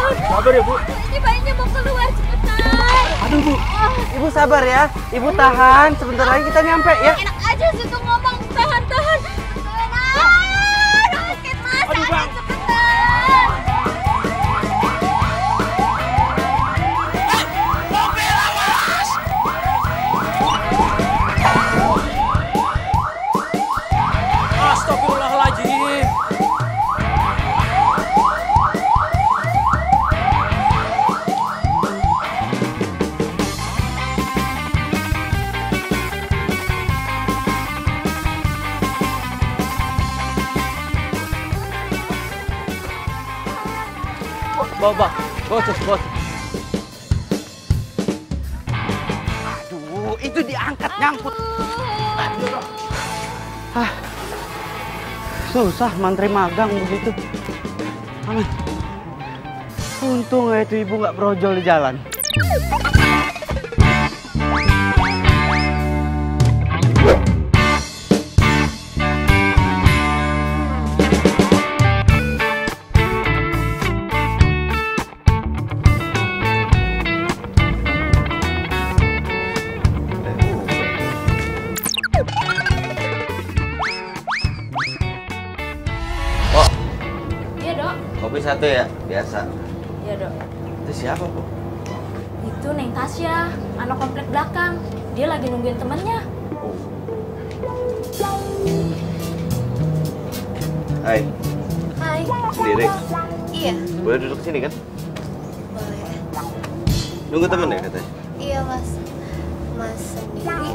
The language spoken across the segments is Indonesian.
Sabar ya, Bu. Ini bayinya mau keluar cepetan. Aduh, Bu. Ibu sabar ya. Ibu tahan. Sebentar lagi kita nyampe ya. Enak aja sih tuh ngomong tahan. Tahan. Sakit mas. Aduh, Bang. Cepetan. Astagfirullahaladzim. Bawa, bos. Aduh, itu diangkat nyangkut. Susah mantri magang begitu. Aman. Untung itu ibu nggak brojol di jalan. Kopi satu ya, biasa. Iya dok. Itu siapa, Bu? Itu Neng Tasya, anak komplek belakang. Dia lagi nungguin temennya. Hai. Hai. Sendiri? Iya. Boleh duduk sini kan? Boleh. Nunggu temen ya katanya? Iya mas. Mas sendiri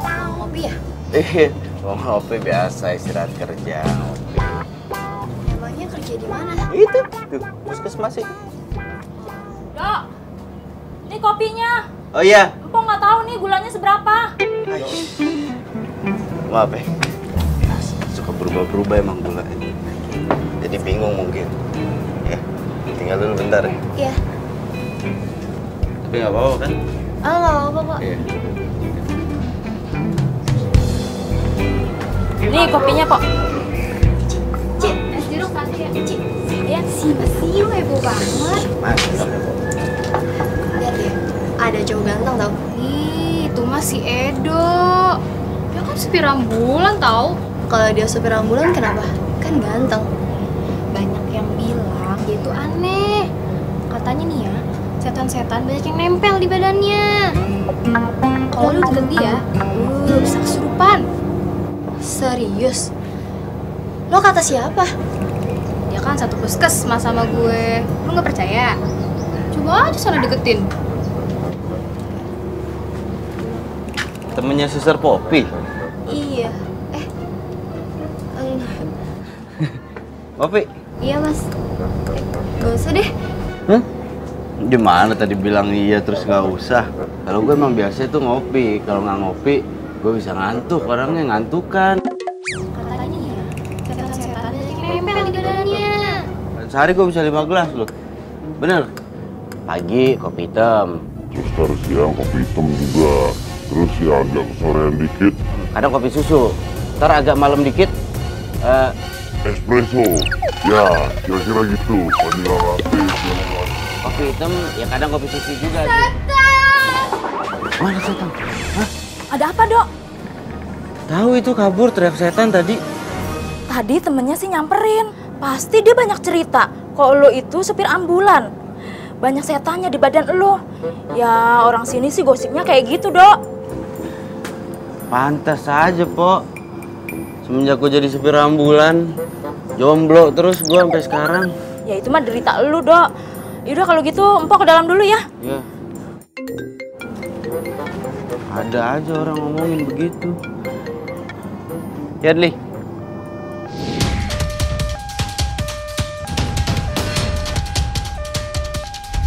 mau ngopi ya? Iya, mau ngopi biasa istirahat kerja. Emangnya kerja di mana? Itu, tuh, puskesmas itu. Dok, ini kopinya. Oh iya. Empok nggak tahu nih gulanya seberapa. Maaf ya. Suka berubah-berubah emang gula ini. Jadi bingung mungkin. Ya, tinggal dulu bentar ya. Iya. Tapi nggak apa-apa kan? Oh nggak apa-apa kok. Iya. Ini kopinya kok. Cik, es jeruk satu ya. Cik, ya siu heboh banget. Mas. Lihat ya, ada cowok ganteng tau. Ih, itu mah si Edo. Dia kan supir ambulan tau. Kalau dia supir ambulan kenapa? Kan ganteng. Banyak yang bilang dia itu aneh. Katanya nih ya, setan-setan banyak yang nempel di badannya. Kalau lu deket dia, lu bisa kesurupan. Serius? Lo kata siapa? Dia kan satu puskesmas sama gue. Lu nggak percaya? Coba aja sana deketin. Temennya Suster Poppy. Iya. Poppy. Iya mas. Gak usah deh. Hah? Gimana tadi bilang iya terus nggak usah? Kalau gue emang biasa tuh ngopi. Kalau nggak ngopi, gue bisa ngantuk. Orangnya ngantukan. Katanya nih ya, setan-setan banyak yang nempel di badannya. Sehari gue bisa 5 gelas loh. Bener? Pagi kopi hitam. Terus ntar siang kopi hitam juga. Terus ya agak kesorean dikit, Kadang kopi susu. Ntar agak malam dikit. espresso. Ya, kira-kira gitu. Vanilla latte, siang. Kopi hitam ya kadang kopi susu juga. Mana setan? Hah? Ada apa dok? Tahu itu kabur teriak setan tadi. Tadi temennya sih nyamperin. Pasti dia banyak cerita. Kalau lo itu supir ambulan. Banyak setannya di badan lo. Ya orang sini sih gosipnya kayak gitu dok. Pantas aja, Pok. Semenjak gue jadi supir ambulan, jomblo terus gue sampai sekarang. Ya itu mah derita lo dok. Yaudah kalau gitu empok ke dalam dulu ya. Ya. Ada aja orang ngomongin begitu. Ya, Dli.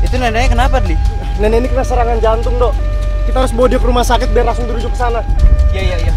Itu neneknya kenapa, Dli? Nenek ini kena serangan jantung, Dok. Kita harus bawa dia ke rumah sakit biar langsung dirujuk ke sana. Iya.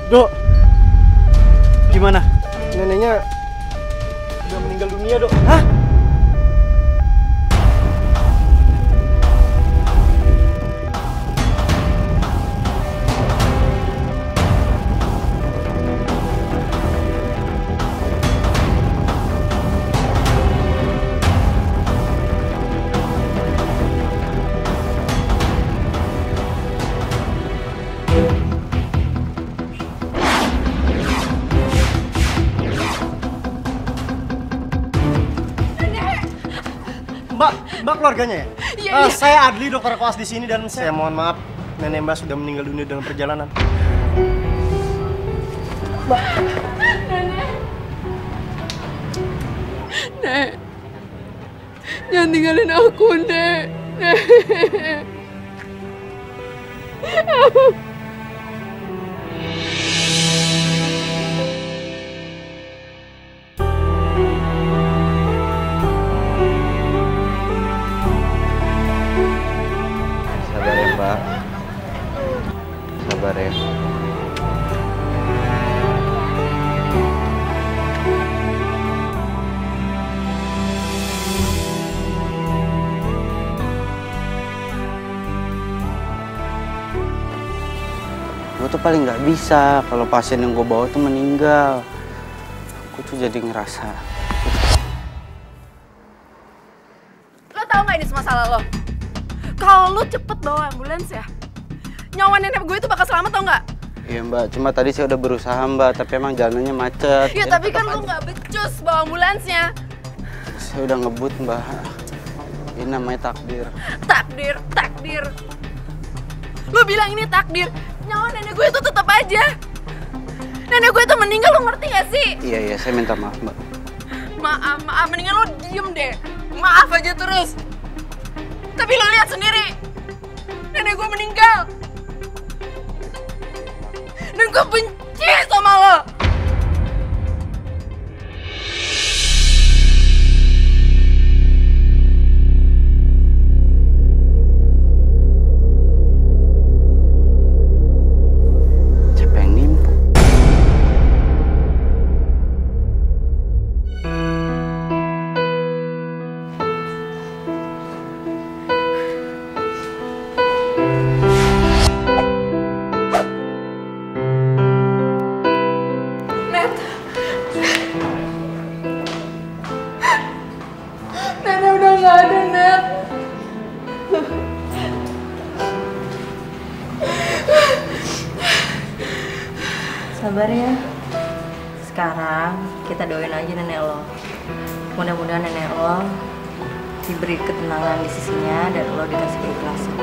Dok, Gimana? neneknya udah meninggal dunia, Dok. Hah? Mbak keluarganya ya? Iya, iya. Saya Adli, dokter koas di sini dan saya mohon maaf nenek Mbak sudah meninggal dunia dalam perjalanan. Nek, jangan tinggalin aku, Nek. Nek. Sabar ya, Mbak. Sabar ya. Gue tuh paling nggak bisa kalau pasien yang gue bawa tuh meninggal. Gue tuh jadi ngerasa. Lo tau gak ini semua salah lo? Kalau lo cepet bawa ambulans ya, nyawa nenek gue itu bakal selamat, tau gak? Iya Mbak, cuma tadi saya udah berusaha Mbak, tapi emang jalannya macet. Ya Jadi tapi kan tetap lo aja. gak becus bawa ambulansnya. Saya udah ngebut Mbak. Ini namanya takdir. Takdir, takdir. Lo bilang ini takdir, nyawa nenek gue itu tetap aja. Nenek gue itu meninggal, lo ngerti gak sih? Iya, saya minta maaf Mbak. Maaf, mendingan lo diem deh. Maaf aja terus. Tapi lo lihat sendiri, nenek gue meninggal. Dan gue benci sama lo. Siapa yang nimpu? Net. Nenek udah gak ada, Net. Sabar ya. Sekarang kita doain aja nenek lo. Mudah-mudahan nenek lo diberi ketenangan di sisinya dan lo dikasih keikhlasan.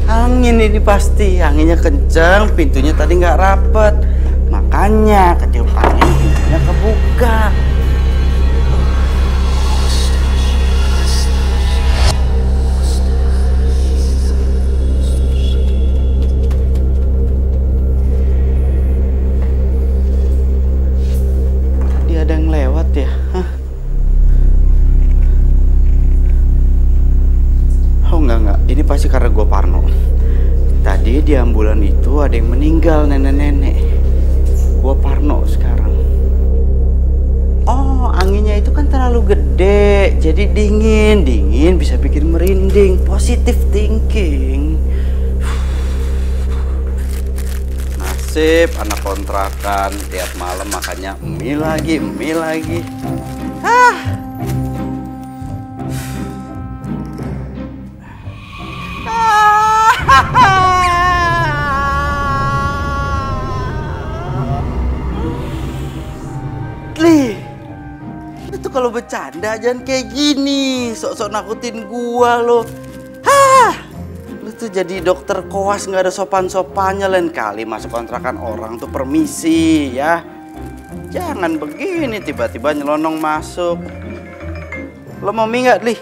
Angin ini pasti, anginnya kenceng, pintunya tadi nggak rapet, makanya ketiup angin pintunya kebuka. Tadi ada yang lewat ya? Hah? Oh enggak, ini pasti karena gue parno. Tadi di ambulan itu ada yang meninggal, nenek-nenek. Gue parno sekarang. Oh, anginnya itu kan terlalu gede, jadi dingin bisa bikin merinding. Positive thinking. Nasib anak kontrakan tiap malam makanya mie lagi. Li, itu kalau bercanda jangan kayak gini, sok-sok nakutin gua lo. Lu tuh jadi dokter koas nggak ada sopan-sopannya, lain kali masuk kontrakan orang tuh permisi ya. Jangan begini tiba-tiba nyelonong masuk. Lo mau mie nggak, Li?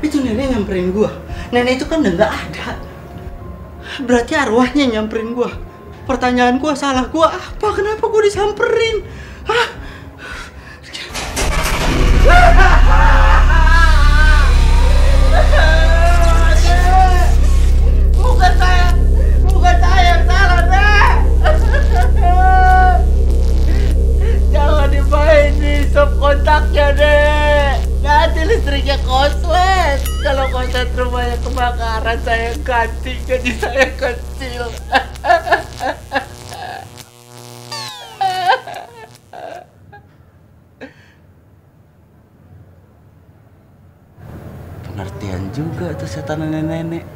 Itu nenek nyamperin gua. Nenek itu kan udah nggak ada. Berarti arwahnya nyamperin gua. Pertanyaan gua, salah gua apa? Kenapa gua disamperin? Hah? Bukan saya yang salah, Nek. Jangan dimain di sub kontaknya, Nek. Nanti listriknya konslet. Kalau konslet rumahnya kebakaran, saya ganti gaji saya kecil. Pengertian juga tuh setan nenek-nenek.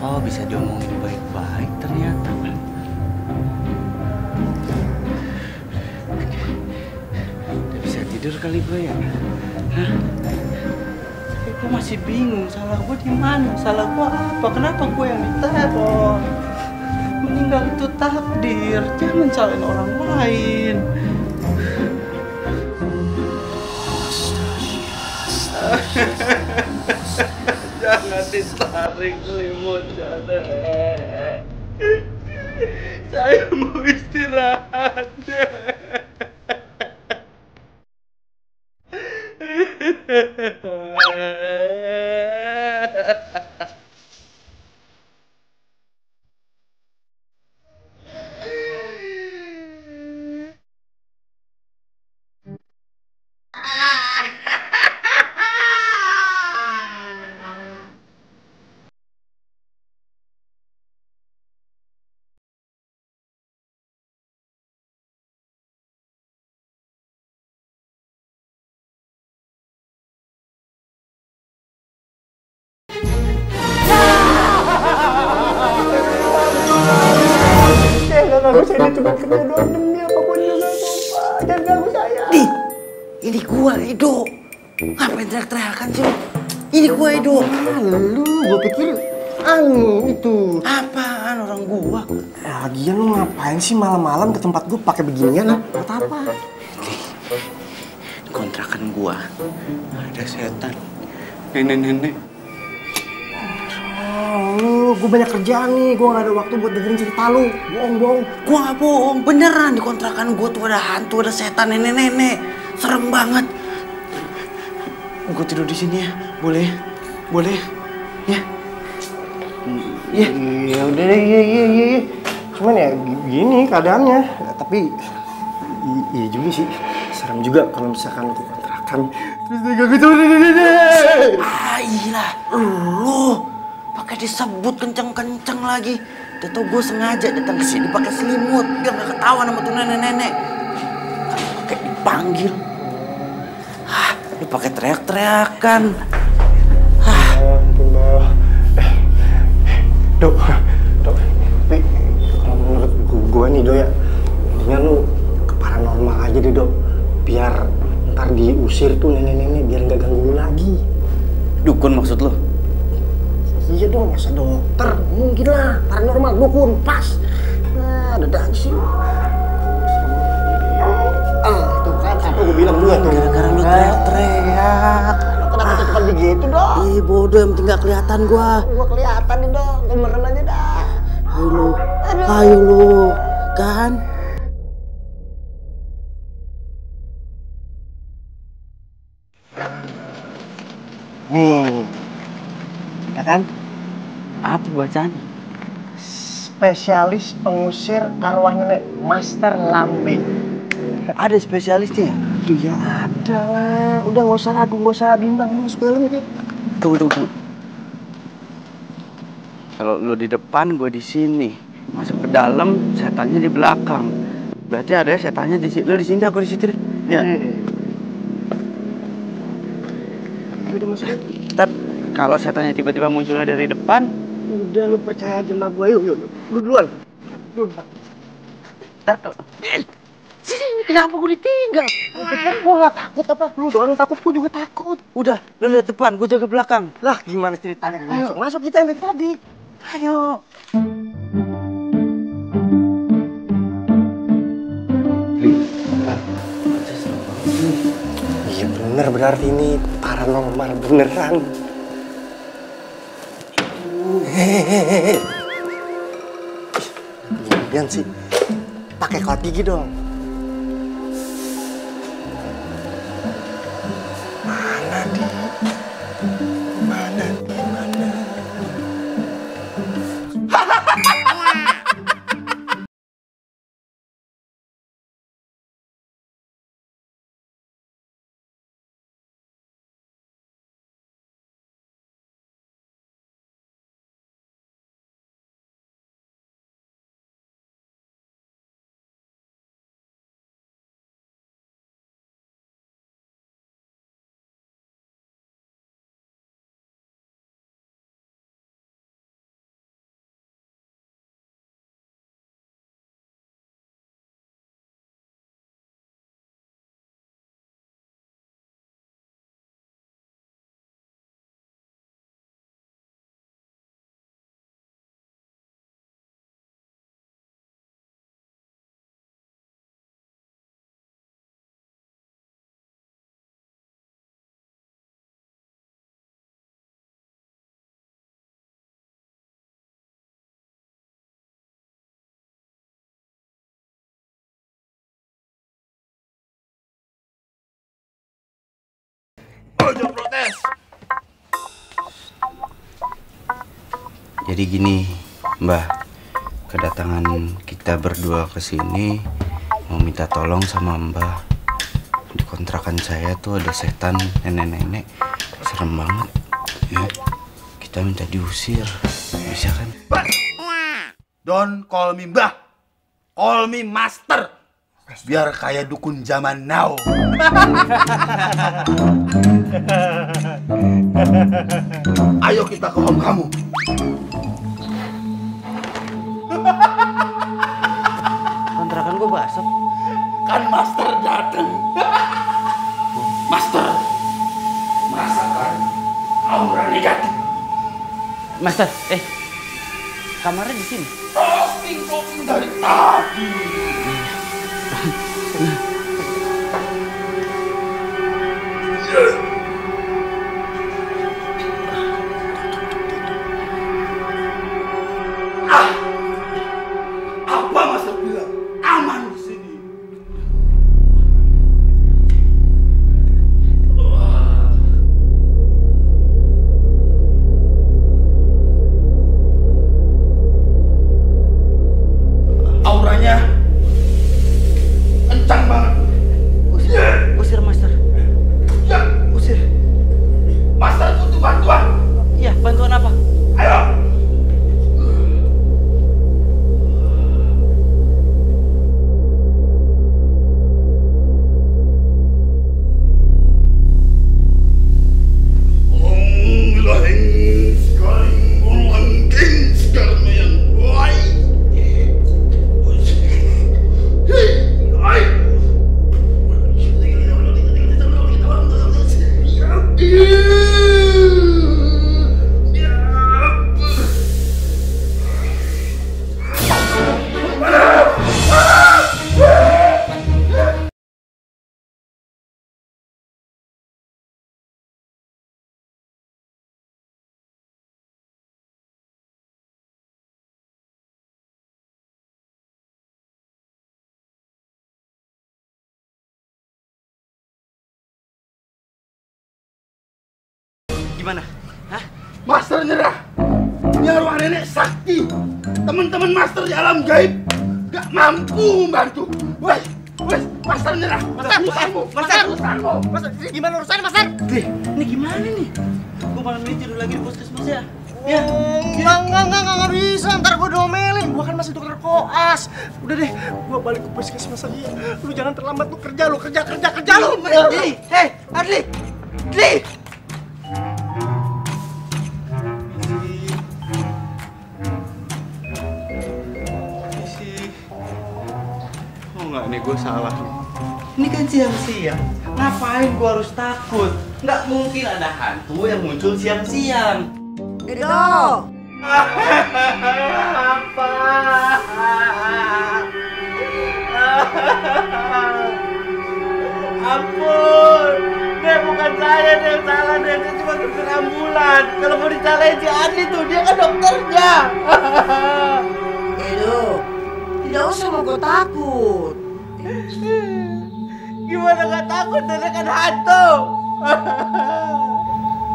Oh, bisa diomongin baik-baik ternyata. Udah bisa tidur kali gue ya? Hah? Tapi gue masih bingung, salah gue di mana? Salah gue apa? Kenapa gue yang diteror? Meninggal itu takdir, jangan salahin orang lain. Jangan ditarik selimutnya, Nek. Saya mau istirahat, Nek. Saya cuma kerja doang demi apapun juga, Pak. Jangan ganggu saya. Ini gua, Edo. Ngapain teriak-teriakan sih? Ini gua, Edo. Lu, gua pikir itu. Apaan orang gua? Lagian lu ngapain sih malam-malam ke tempat gua pakai beginian? Buat apa? Di kontrakan gua ada setan. Nenek-nenek. Gue banyak kerjaan nih, gue gak ada waktu buat dengerin cerita lu. Bohong. Gua nggak bohong, beneran di kontrakan gua tuh ada hantu, ada setan, nenek-nenek. Serem banget. Gua tidur di sini ya, boleh? Boleh? Ya? Iya. Ya udah deh, iya. Cuman ya gini keadaannya. Tapi iya juga sih. Serem juga kalau misalkan lu ke kontrakan. Terus dia gak gitu. Ah iyalah, lu pakai disebut kenceng-kenceng lagi. Udah tau gue sengaja datang ke sini pakai selimut biar nggak ketahuan sama tuh nenek-nenek. Kalau pakai dipanggil, lu pakai teriak-teriakan. Alhamdulillah. Dok. Tapi kalau menurut gue nih, Dok ya, mendingan lu ke paranormal aja deh, Dok. Biar ntar diusir tuh nenek-nenek biar nggak ganggu lu lagi. Dukun maksud lu? Iya dong, masa dokter? Mungkin lah, paranormal, dukun, pas. Nah, ada aja sih. Tuh kan, apa gue bilang juga tuh. Gara-gara lu teriak-teriak. Kenapa cepat begitu, Dok? Ih bodoh, yang penting gak kelihatan gua. Gua kelihatan nih, Dok. Gue merem aja dah. Ayo lu, kan? Nih, ya kan? Apa bacaannya? Spesialis pengusir arwah nenek, Master Lambe. Ada spesialisnya? Ya ada lah. Udah nggak usah ragu, nggak usah bimbang, masuk ke dalam aja. Tunggu. Kalau lu di depan, gue di sini. Masuk ke dalam, setannya di belakang. Berarti ada setannya di sini. Lu di sini, aku di situ. Ya. Udah masuk. Ntar kalau setannya tiba-tiba munculnya dari depan, Udah lu percaya aja sama gue, yuk. Lu duluan. ntar sini kenapa gue ditinggal? Gue gak takut apa? Lu doang takut, gue juga takut. Udah, lu lihat depan, gue jaga belakang. Lah gimana ceritanya? Masuk kita yang dari tadi. Ayo. Iya bener, berarti ini paranormal beneran. Hehehe. Kemudian sih pakai kawat gigi dong. Mana di? Mana? Ojo protes. Jadi gini, Mbah, kedatangan kita berdua ke sini mau minta tolong sama Mbah. Di kontrakan saya tuh ada setan nenek-nenek, serem banget. Ya, kita minta diusir, bisa kan? Don't call me Mbah, call me Master. Biar kayak dukun zaman now. Ayo kita ke home kamu. Kontrakan gue basah. Kan Master dateng. Master merasakan aura negatif. Master, kamarnya di sini. Posting dari tadi. Apa Master bilang? Aman di sini. Auranya kencang banget. Usir Master. Ya, Usir. Master butuh bantuan. Iya, bantuan apa? Ayo. Gimana? Hah? Master nyerah. Ini arwah nenek sakti. Teman-teman Master di alam gaib gak mampu membantu. Wes, Master nyerah. Master, gimana urusannya, Master? Ini gimana nih? Gue malam ini tidur lagi di puskesmas ya? Ya. Enggak bisa. Ntar gue domelin. Gue kan masih dokter koas. Udah deh, gue balik ke puskesmas aja. Lu jangan terlambat, lu kerja lu. Hei, Adli. Tau nggak nih gue salah nih. Ini kan siang-siang. Ngapain gue harus takut? Nggak mungkin ada hantu yang muncul siang-siang. Edo! Apa? Ampun, Nek bukan saya yang salah, Nek itu cuma supir ambulan. Kalau mau dicalain si Andi tuh, dia kan dokternya. Edo, tidak usah mau kau takut. Gimana gak takut, Nenek kan hantu.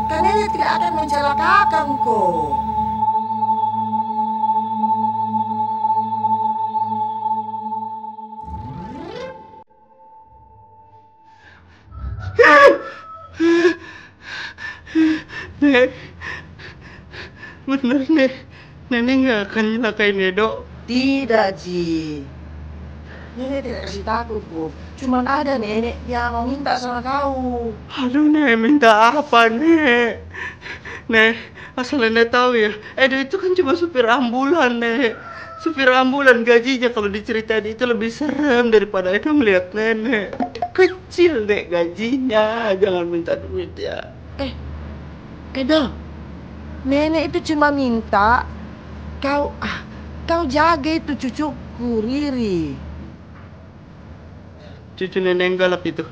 Kan Nenek tidak akan mencelakakan kau. Nek, bener Nek, Nenek gak akan nyelakain Edo. Tidak, Ji. Nenek tidak kasih takut, Bu. Cuman ada Nenek yang mau minta sama kau. Aduh Nek, minta apa Nek? Nek, asal Nenek tahu ya, Edo itu kan cuma supir ambulan Nek. Supir ambulan gajinya kalau diceritain itu lebih serem daripada Edo melihat Nenek. Kecil Nek gajinya, jangan minta duit ya. Edo, Nenek itu cuma minta kau jaga itu cucuku Riri. Cucu Nenek yang galak itu.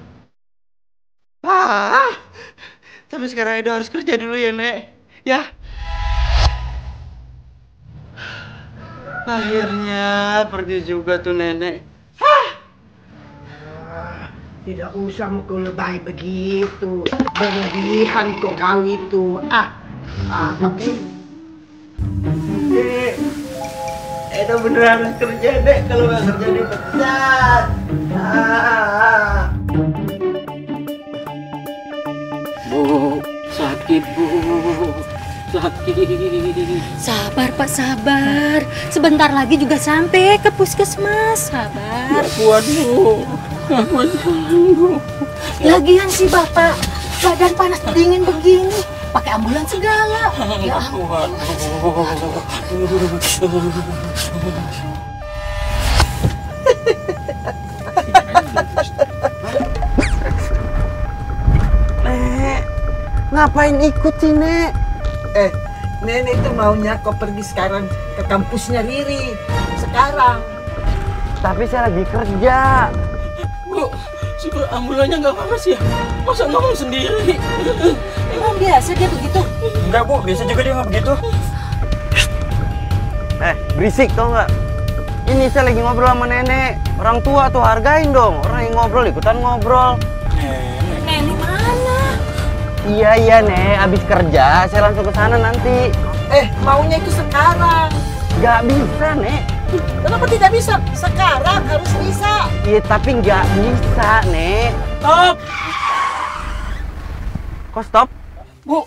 Tapi sekarang Edo harus kerja dulu ya Nek. Ya. Akhirnya pergi juga tuh Nenek. Tidak usah kau lebay begitu. Berlebihan kau itu. Tapi Nek, Edo beneran harus kerja Nek. Kalau nggak kerja dipecat. Bu, sakit Bu, sakit. Sabar Pak, sabar. Sebentar lagi juga sampai ke puskesmas. Sabar. Gak kuat Bu, gak kuat Bu. Lagian si Bapak badan panas dingin begini, pakai ambulans segala. Ya Gak kuat Bu. Nek, ngapain ikut sih Nek? Nenek itu maunya kau pergi sekarang ke kampusnya Riri. Sekarang. Tapi saya lagi kerja. Bu, supir ambulannya nggak apa-apa sih ya? Masa ngomong sendiri? emang biasa dia begitu. Enggak Bu, biasa juga dia nggak begitu. Berisik tau nggak? Ini saya lagi ngobrol sama nenek. Orang tua tuh hargain dong. Orang yang ngobrol ikutan ngobrol. Nenek mana? Iya Nek, abis kerja saya langsung ke sana nanti. Maunya itu sekarang. Nggak bisa Nek. Kenapa tidak bisa? Sekarang harus bisa. Iya tapi nggak bisa Nek. Stop! Kok stop? Bu,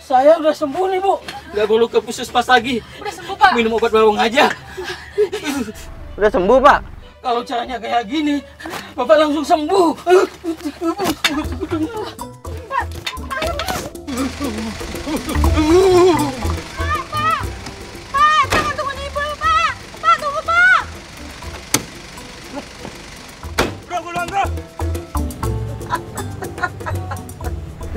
saya udah sembuh nih Bu. Nggak perlu ke puskesmas lagi. Udah sembuh Pak. Minum obat bawang aja. Udah sembuh Pak? Kalau caranya kayak gini, Bapak langsung sembuh. Pak, jangan tunggu ibu Pak. Pak, tunggu Pak. Bro.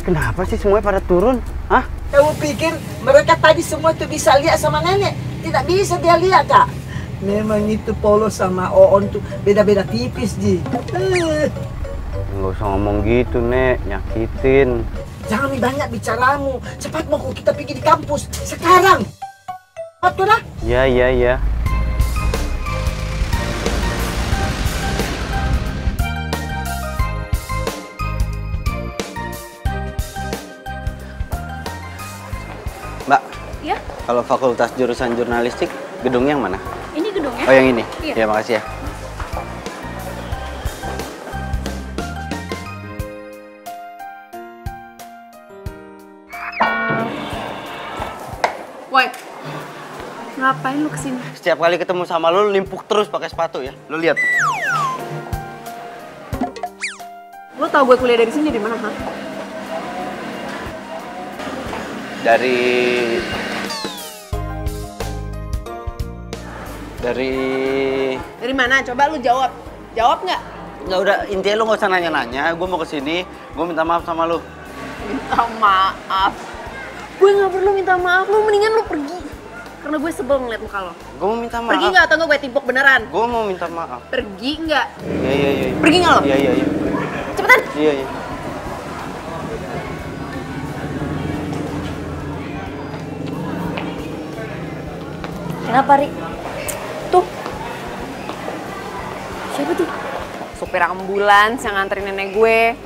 Kenapa sih semuanya pada turun? Hah? Kamu pikir mereka tadi semua itu bisa lihat sama nenek? Tidak bisa dia lihat, Kak. Memang itu Polo sama Oon tuh beda-beda tipis, Ji. Nggak usah ngomong gitu, Nek. Nyakitin. Jangan banyak bicaramu. Cepat mau kita pergi di kampus. Sekarang. Betul lah? Iya. Mbak. Ya? Kalau fakultas jurusan jurnalistik, gedungnya yang mana? Ini gedungnya? Oh, yang ini? Iya. Ya, makasih ya. Woi, ngapain lu kesini? Setiap kali ketemu sama lu limpuk terus pakai sepatu ya. Lu lihat. Lu tau gue kuliah dari sini di mana, ha? Dari Dari mana? Coba lu jawab. Jawab nggak? Nggak, udah, intinya lu nggak usah nanya-nanya. Gue mau kesini, gue minta maaf sama lu. Minta maaf? Gue nggak perlu minta maaf, lu mendingan lu pergi. Karena gue sebel ngeliat muka lo. Gue mau minta maaf. Pergi nggak atau nggak gue timpuk beneran? Gue mau minta maaf. Pergi nggak? Iya. Pergi nggak lo? Iya. Cepetan. Iya. Kenapa, Ri? Tuh. Siapa tuh? Supir ambulans yang nganterin nenek gue.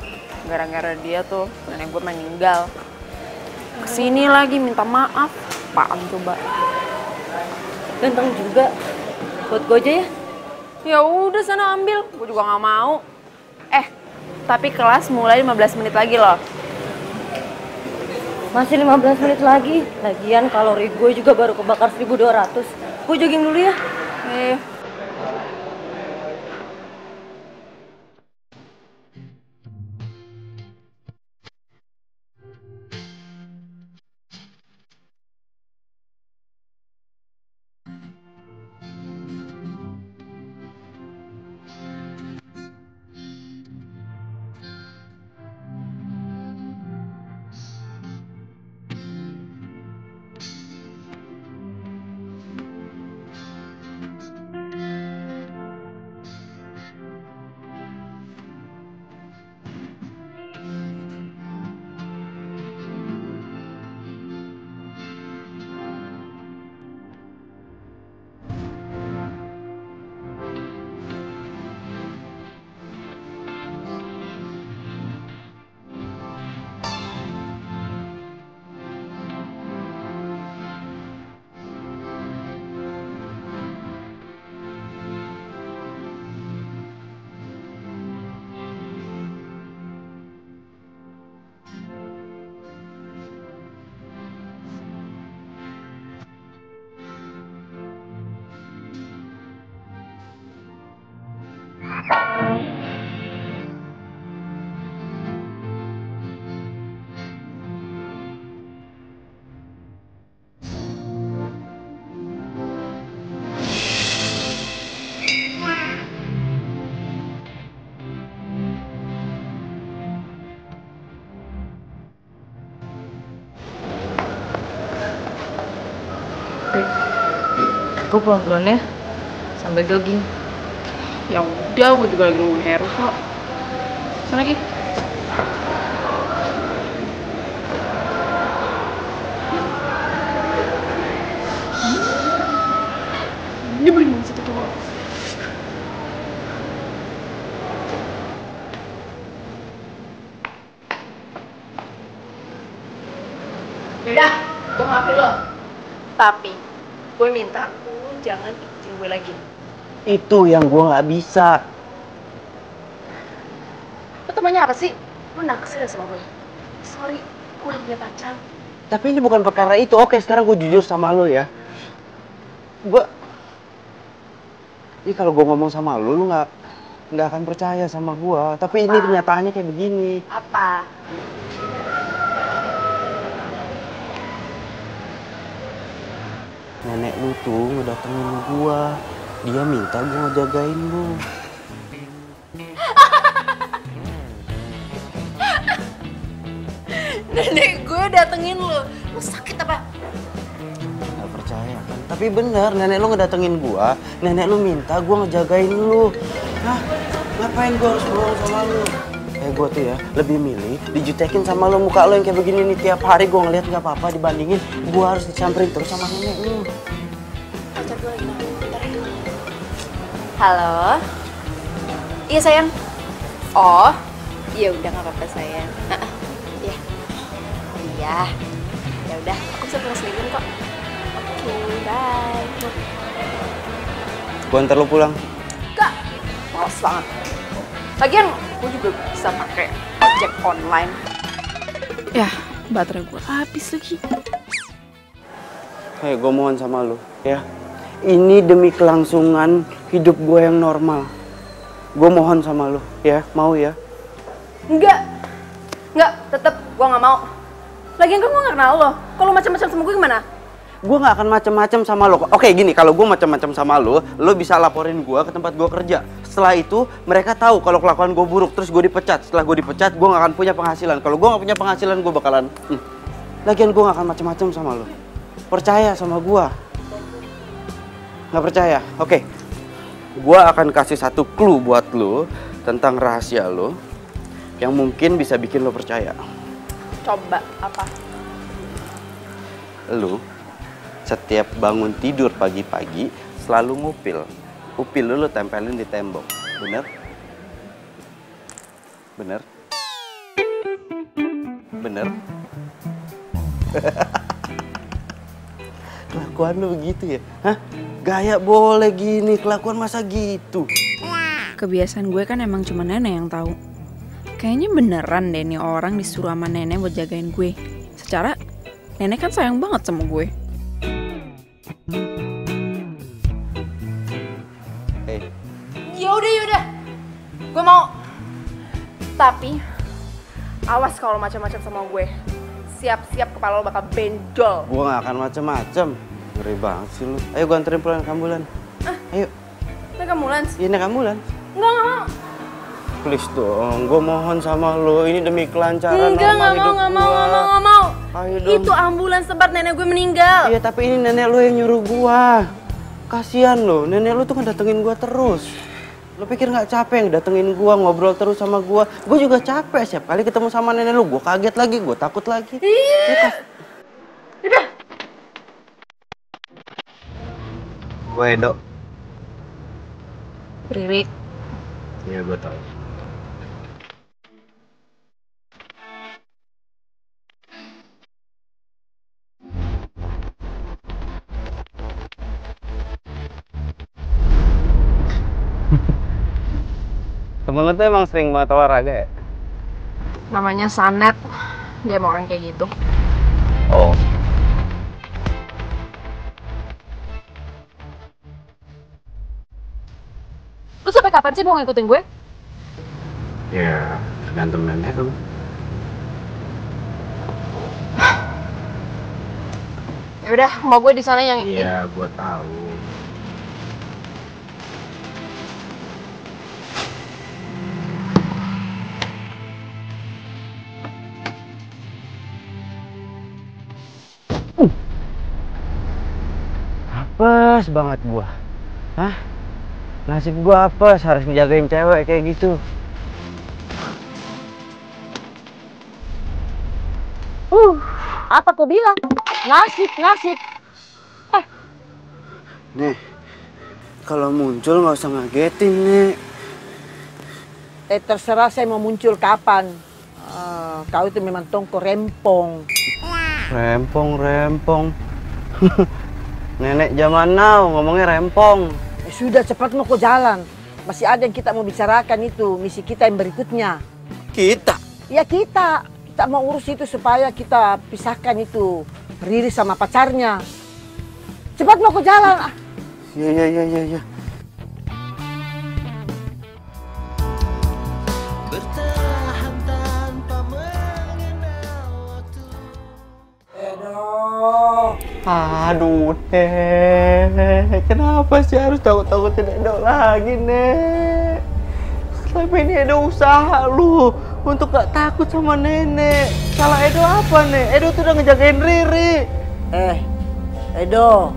Gara-gara dia tuh, nenek gue meninggal. Kesini lagi minta maaf. Apaan coba? Ganteng juga. Buat gue aja ya? Ya udah sana ambil, gue juga nggak mau. Tapi kelas mulai 15 menit lagi loh. Masih 15 menit lagi. Lagian kalori gue juga baru kebakar 1200. Gue jogging dulu ya. Gue pulang duluan ya, sambil jogging. Ya udah, gue juga lagi nunggu Heru kok. Sana lagi. Ini beli mana situ tuh? Yaudah, gue maafin lo. Tapi gue minta lo jangan ikutin gue lagi. Itu yang gue nggak bisa. Lo temannya apa sih? Lo naksir ya sama gue? Sorry, gue udah punya pacar. Tapi ini bukan perkara itu. Oke, sekarang gue jujur sama lo ya. Ini kalau gue ngomong sama lo nggak akan percaya sama gue. Tapi ini kenyataannya kayak begini. Apa? Nenek lu tuh ngedatengin gue. Dia minta gue ngejagain lu. Nenek gue datengin lu. Lu sakit apa? Gak percaya kan? Tapi bener, nenek lu ngedatengin gue. Nenek lu minta gue ngejagain lu. Hah? Ngapain gue harus bohong sama lu? Gue tuh ya lebih milih dijutekin sama lo, muka lo yang kayak begini nih tiap hari gue ngeliat nggak apa-apa dibandingin gue harus disamperin terus sama nenek lu. Pacar gue lagi nangis, bentar ya. Halo? Iya sayang. Oh, iya udah nggak apa-apa sayang. Iya. Iya. Ya udah, aku bisa pulang sendirian kok. Oke, bye. Gue antar lo pulang. Kak, males banget. Lagian gue juga bisa pakai ojek online. Ya, baterai gue habis lagi. Hei, gue mohon sama lo ya. Ini demi kelangsungan hidup gue yang normal. Gue mohon sama lo ya, mau ya? Enggak, tetep gue nggak mau. Lagian kan gue nggak kenal lo. Kalau macam-macam sama gue gimana? Gue nggak akan macam-macam sama lo. Oke, gini, kalau gue macam-macam sama lo bisa laporin gue ke tempat gue kerja. Setelah itu mereka tahu kalau kelakuan gue buruk, terus gue dipecat. Setelah gue dipecat, gue gak akan punya penghasilan. Kalau gue gak punya penghasilan, gue bakalan lagian gue gak akan macem-macem sama lo. Percaya sama gue. Gak percaya? Oke. Gue akan kasih satu clue buat lo tentang rahasia lo yang mungkin bisa bikin lo percaya. Coba, apa? Lo setiap bangun tidur pagi-pagi selalu ngupil. Upil lo tempelin di tembok. Bener? Bener? Bener? Kelakuan lu begitu ya? Hah? Gaya boleh gini, kelakuan masa gitu? Kebiasaan gue kan emang cuma nenek yang tahu. Kayaknya beneran deh nih orang disuruh sama nenek buat jagain gue. Secara nenek kan sayang banget sama gue. Hey. Yaudah. Gue mau. Tapi awas kalau macam-macam sama gue. Siap-siap kepala lo bakal benjol. Gue gak akan macem-macem. Ngeri banget sih lu. Ayo gue anterin pulang ke ambulan. Ayo. Naik ambulans? Iya naik ambulans. Enggak mau. Please dong, gue mohon sama lo. Ini demi kelancaran Enggak, normal hidup nggak mau. Ayo dong. Itu ambulans tempat nenek gue meninggal. Iya tapi ini nenek lo yang nyuruh gue. Kasian lo, nenek lo tuh ngedatengin gue terus. Lo pikir gak capek datengin gue, ngobrol terus sama gue? Gue juga capek, setiap kali ketemu sama nenek lo, gue kaget lagi, gue takut lagi. Iya. Udah. Gue Edo. Riri. Iya, gue tahu. Temen lo tuh emang sering banget olahraga ya? Namanya Sanet. Dia mau orang kayak gitu. Oh. Lu sampai kapan sih mau ngikutin gue? Ya, tergantung nenek tuh. Ya udah, mau gue di sana yang Iya, gue tahu. Apes banget gua. Hah? Nasib gua apes, harus ngejagain cewek kayak gitu. Apa kau bilang? Nasib. Nek, kalau muncul nggak usah ngagetin, Nek. Terserah saya mau muncul kapan. Kau itu memang tongko rempong. Rempong. Nenek zaman now ngomongnya rempong. Sudah cepat mau kau jalan. Masih ada yang kita mau bicarakan itu, misi kita yang berikutnya. Kita? Ya kita. Kita mau urus itu supaya kita pisahkan itu Riri sama pacarnya. Cepat mau kau jalan. Iya. Aduh, Nek. Kenapa sih harus takut-takutin Edo lagi, Nek? Selama ini Edo usaha lu untuk gak takut sama nenek. Salah Edo apa, Nek? Edo tuh udah ngejagain Riri. Edo,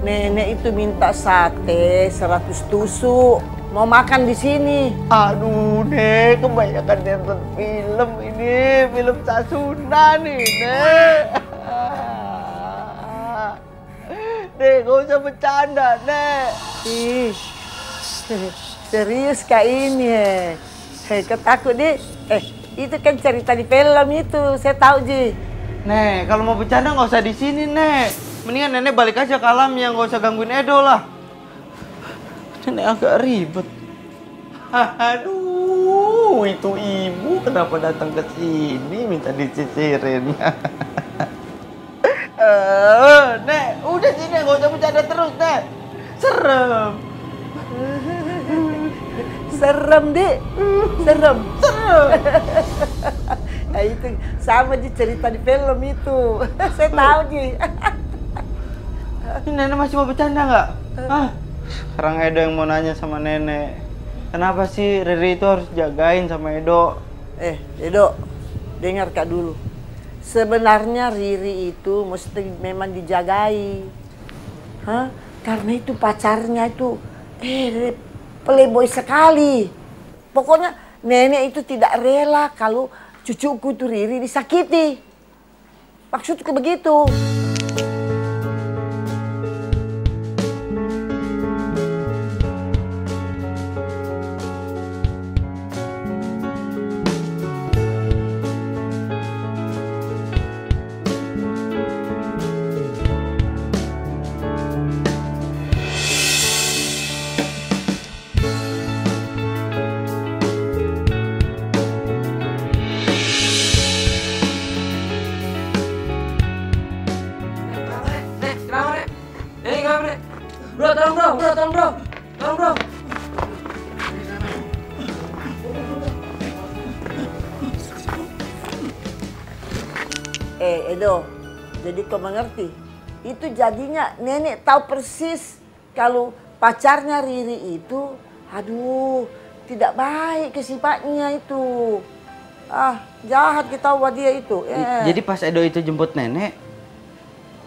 nenek itu minta sate 100 tusuk. Mau makan di sini. Aduh, Nek, kebanyakan nonton film ini. Film Sasuna nih, Nek. Nek, gak usah bercanda, Nek. Ih, serius kak ini, kau takut, Dik? Itu kan cerita di film itu, saya tahu, Ji. Nek, kalau mau bercanda nggak usah di sini, Nek. Mendingan Nenek balik aja ke alamnya, nggak usah gangguin Edo lah. Nenek agak ribet. Aduh, itu ibu kenapa datang ke sini minta disisirin? Nek, udah sini nggak usah bercanda terus, Nek. Serem. Serem, Dik. Serem. Nah, itu sama Ji cerita di film itu. Saya tahu, Ji. Ini Nenek masih mau bercanda nggak? Sekarang Edo yang mau nanya sama Nenek. Kenapa sih Riri itu harus jagain sama Edo? Edo, dengar Kak dulu. Sebenarnya Riri itu mesti memang dijagai. Hah? Karena itu pacarnya itu playboy sekali. Pokoknya nenek itu tidak rela kalau cucuku itu Riri disakiti. Maksudku begitu. Bro, tolong bro. Edo, jadi kau mengerti? Itu jadinya nenek tahu persis kalau pacarnya Riri itu, aduh, tidak baik ke sifatnya itu. Jahat kita buat dia itu. Jadi pas Edo itu jemput nenek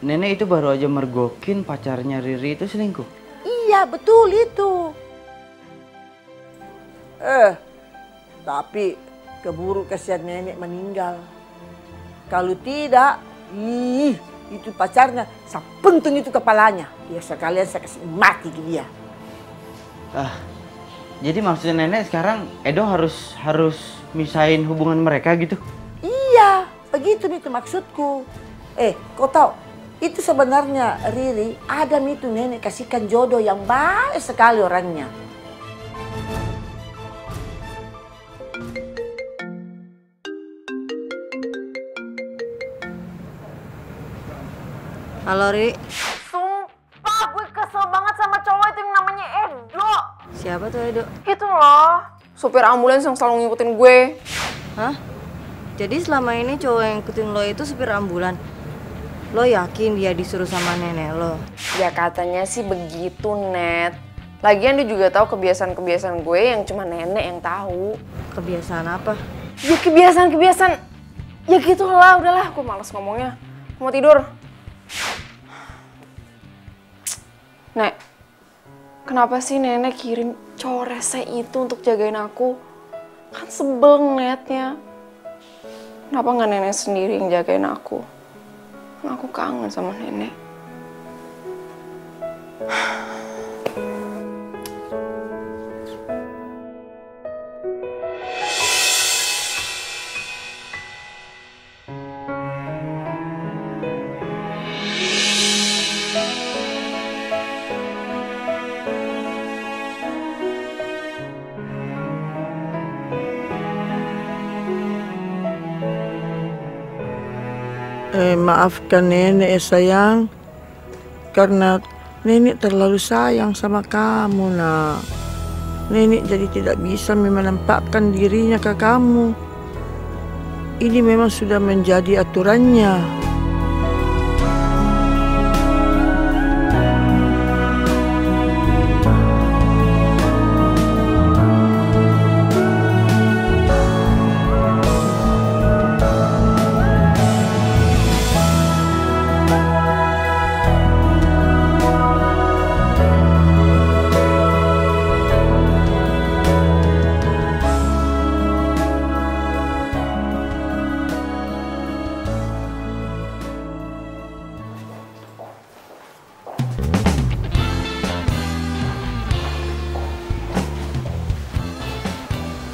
itu baru aja mergokin pacarnya Riri itu selingkuh? Iya, betul itu. Tapi keburu kasihan nenek meninggal. Kalau tidak, itu pacarnya, saya pentung itu kepalanya. Ya sekalian saya kasih mati ke dia. Jadi maksudnya nenek sekarang Edo harus misahin hubungan mereka gitu? Iya, begitu itu maksudku. Kau tahu? Itu sebenarnya Riri, Adam itu nenek kasihkan jodoh yang baik sekali orangnya. Halo, Ri. Sumpah gue kesel banget sama cowok itu yang namanya Edo. Siapa tuh Edo? Itu loh, supir ambulans yang selalu ngikutin gue. Hah? Jadi selama ini cowok yang ngikutin lo itu supir ambulan? Lo yakin dia disuruh sama nenek lo? Ya katanya sih begitu, Net. Lagian dia juga tahu kebiasaan-kebiasaan gue yang cuma nenek yang tahu. Kebiasaan apa? Ya kebiasaan. Ya gitu lah, udahlah. Gue males ngomongnya. Mau tidur. Nek, kenapa sih nenek kirim cowok rese itu untuk jagain aku? Kan sebel ngeliatnya. Kenapa nggak nenek sendiri yang jagain aku? Aku kangen sama nenek. Maafkan nenek sayang, karena nenek terlalu sayang sama kamu nak. Nenek jadi tidak bisa menampakkan dirinya ke kamu. Ini memang sudah menjadi aturannya.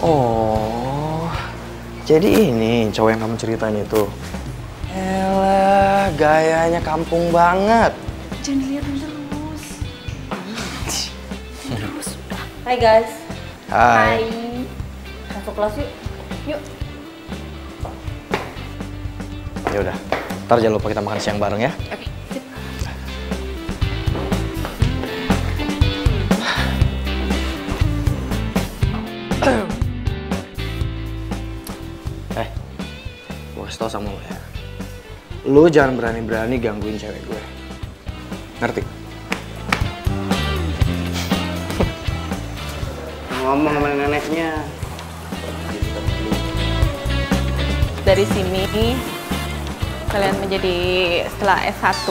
Oh, jadi ini cowok yang kamu ceritain itu. Elah, gayanya kampung banget. Jangan dilihatin terus. Terus udah. Hai guys. Hai. Masuk kelas yuk. Yuk. Ya udah, ntar jangan lupa kita makan siang bareng ya. Oke. Gue kasih tau sama lo ya. Lo jangan berani-berani gangguin cewek gue. Ngerti? ngomong sama neneknya. Dari sini kalian menjadi setelah S1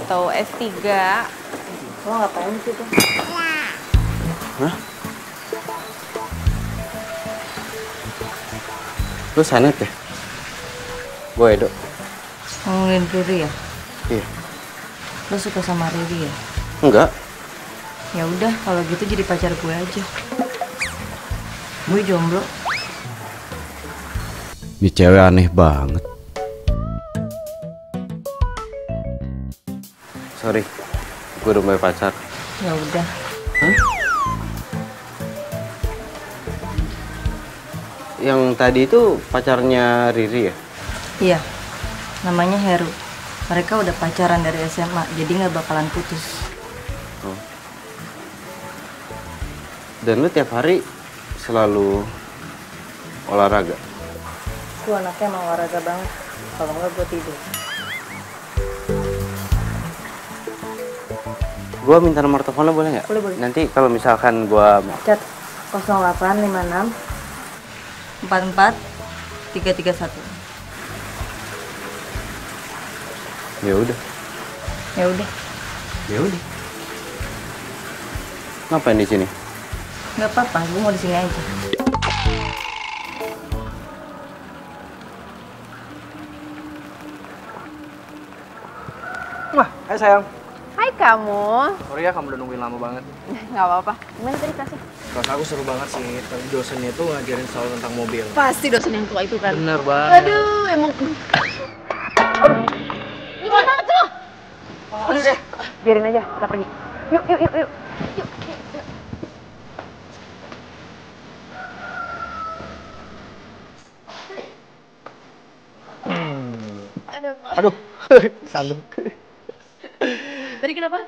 atau S3. Lo ngapain sih tuh? Hah? Lu Sanet ya? Gue Edo. Ngomongin Riri ya? Iya. Lo suka sama Riri ya? Enggak. Ya udah, kalau gitu jadi pacar gue aja. Gue jomblo. Ini cewek aneh banget. Sorry, gue udah punya pacar. Ya udah. Hah? Yang tadi itu pacarnya Riri ya? Iya, namanya Heru. Mereka udah pacaran dari SMA, jadi nggak bakalan putus. Oh. Dan lu tiap hari selalu olahraga? Gue anaknya emang olahraga banget. Kalau nggak gue tidur. Gue minta nomor telepon lo boleh nggak? Boleh, boleh. Nanti kalau misalkan gue Cat 0856 44 331. Ya udah. Ya udah. Ya udah. Ngapain di sini? Nggak apa-apa, gue mau di sini aja. Wah, hai sayang. Hai kamu. Sorry ya kamu udah nungguin lama banget. Nggak apa-apa. Gimana tadi kelasnya? Kelas aku seru banget sih. Tadi dosennya tuh ngajarin soal tentang mobil. Pasti dosen yang tua itu kan. Bener banget. Aduh, emang. Ini banget tuh. Aduh deh. Biarin aja, kita pergi. Yuk, yuk, yuk, yuk. Aduh, saluk. Tadi kenapa?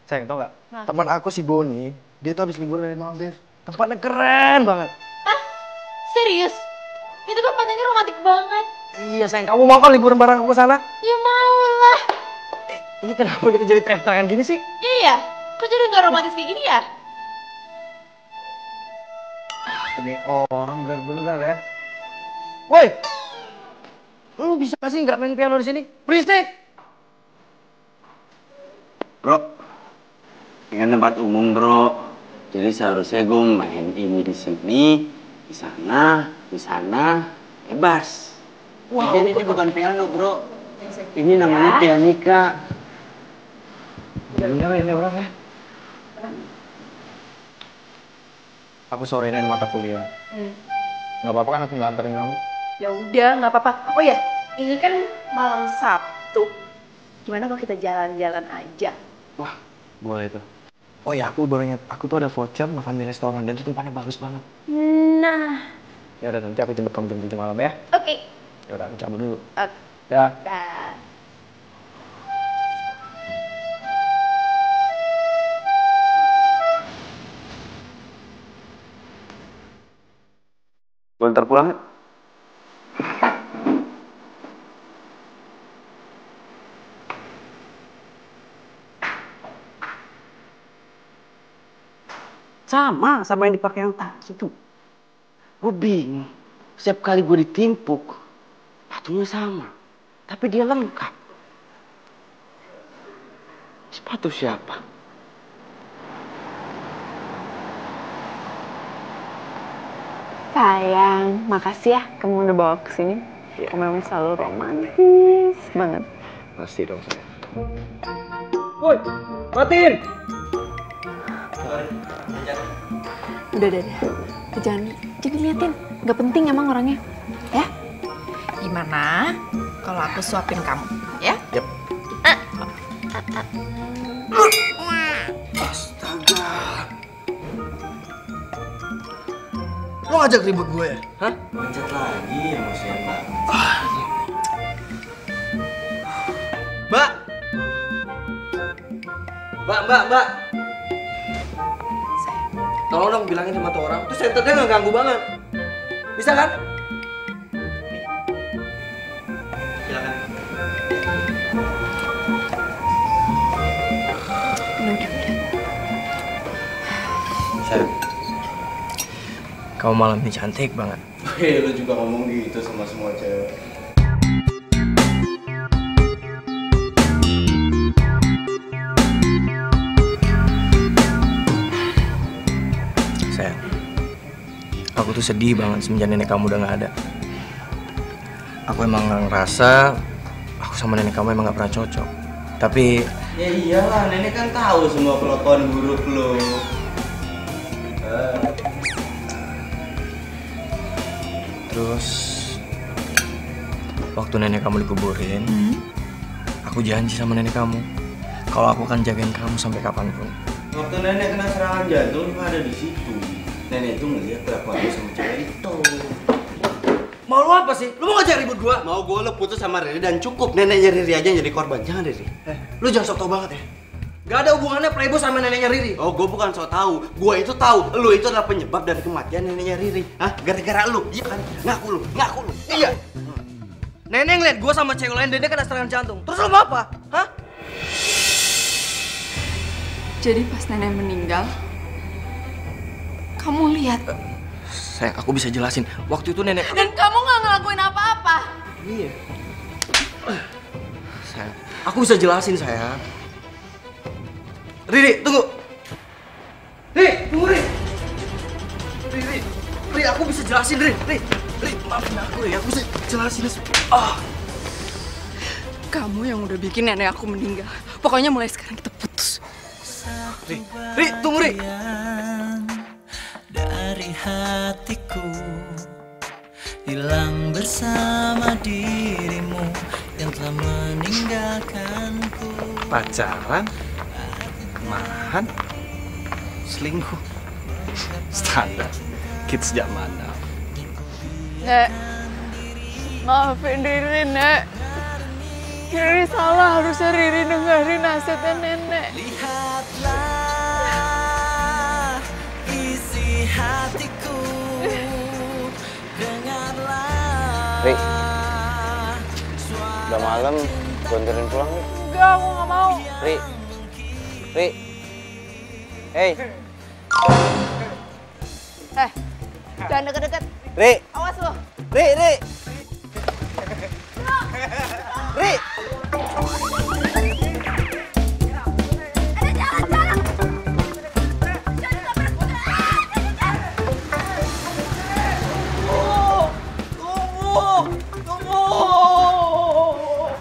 Sayang, tau gak? Nah. Teman aku si Boni, dia tuh habis liburan dari Maldives. Tempatnya keren banget. Serius? Itu kan pantai romantis banget. Iya sayang, kamu mau kan liburan bareng aku ke sana? Ya mau lah. Ini kenapa kita jadi teh-tehan gini sih? Iya, kok jadi nggak romantis kayak gini ya? Ini orang bener-bener ya. Woi, lu bisa sih nggak main piano di sini? Berisik. Bro, ini kan tempat umum bro. Jadi seharusnya gue main ini di sini, di sana, bebas. Wow. Jadi ini bukan piano bro. Ini namanya pianika. Ini orang ya. Aku sorein mata kuliah. Nggak apa-apa kan aku nganterin kamu? Ya udah, nggak apa-apa. Oh ya, ini kan malam Sabtu. Gimana kalau kita jalan-jalan aja? Wah, boleh tuh. Oh ya, aku baru ingat. Aku tuh ada voucher makan di restoran dan itu tempatnya bagus banget. Nah, Ya udah, nanti aku jemput kamu jam 7 malam ya. oke. Ya udah, aku cabut dulu. Oke. Ya. Dah. Boleh ntar pulang ya? Sama yang dipakai yang tas itu. Gue bingung. Setiap kali gue ditimpuk, sepatunya sama. Tapi dia lengkap. Sepatu siapa? Sayang, makasih ya kamu udah bawa ke sini. Kamu memang selalu romantis banget. Pasti dong saya. Woi, Fatin! Udah. Jangan liatin. Gak penting emang orangnya. Ya? Gimana kalau aku suapin kamu, ya? Yep. Astaga. Lo ngajak ribut gue ya? Hah? Macet lagi emosian banget. Mbak! Mbak! Tolong dong bilangin sama tuh orang, tuh senternya nggak ganggu banget. Bisa kan? Silakan. Udah. Sayang, kamu malam ini cantik banget. Hei, lu juga ngomong gitu sama semua cewek. Sayang, aku tuh sedih banget semenjak nenek kamu udah gak ada. Aku emang ngerasa aku sama nenek kamu emang gak pernah cocok. Tapi ya iyalah, nenek kan tahu semua kelakuan buruk lu. Terus waktu nenek kamu dikuburin, aku janji sama nenek kamu kalau aku akan jagain kamu sampai kapanpun. Waktu nenek kena serangan jantung, lu ada di situ. Nenek itu ngeliat kelakuan lu sama cewek itu. Mau lu apa sih? Lu mau ngajak ribut gua? Mau gua lu putus sama Riri dan cukup neneknya Riri aja yang jadi korban. Jangan Riri. Lu jangan sok tau banget ya. Gak ada hubungannya Playboy sama neneknya Riri. Oh, gua bukan sok tahu. Gua itu tahu. Lu itu adalah penyebab dari kematian neneknya Riri. Hah? Gara-gara lu. Iya kan? Ngaku lu. Iya. Nenek ngeliat gua sama cewek lain dan dia kena serangan jantung. Terus lu mau apa? Hah? Jadi pas nenek meninggal, kamu lihat. Sayang, aku bisa jelasin. Waktu itu nenek... Dan kamu nggak ngelakuin apa-apa. Iya. Sayang, aku bisa jelasin, sayang. Riri, tunggu. Riri, tunggu, Riri. Riri, aku bisa jelasin, Riri. Riri, maafin aku, Riri. Aku bisa jelasin. Kamu yang udah bikin nenek aku meninggal. Pokoknya mulai sekarang kita putus. Riri, tunggu, Riri. Dari hatiku hilang bersama dirimu yang telah meninggalkanku. Pacaran, marahan, selingkuh, standar kids zaman now. Nek, maafin Riri, Nek. Riri salah, harusnya Riri dengerin nasihatnya nenek. Lihatlah isi hatiku, dengarlah. Ri, udah malam, gue anterin pulang nih. Enggak, aku nggak mau. Ri, hey. Jangan deket-deket. Ri, Awas lo. Ri.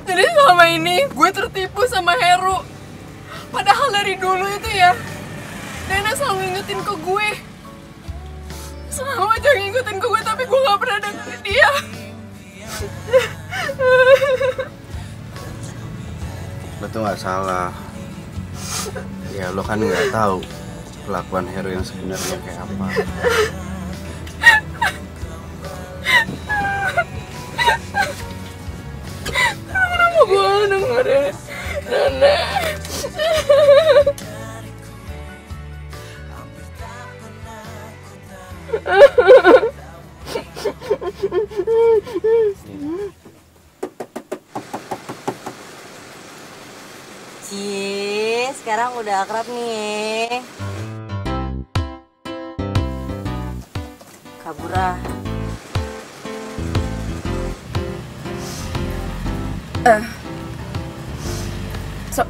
Jadi selama ini gue tertipu sama Heru. Padahal dari dulu itu ya, nenek selalu ngingetin ke gue. Selalu aja ngingetin ke gue, tapi gue gak pernah dengerin dia. Lo tuh nggak salah. Ya lo kan nggak tahu kelakuan Heru yang sebenarnya kayak apa. Kenapa gue gak dengerin nenek? Cie, sekarang udah akrab nih. Kabura.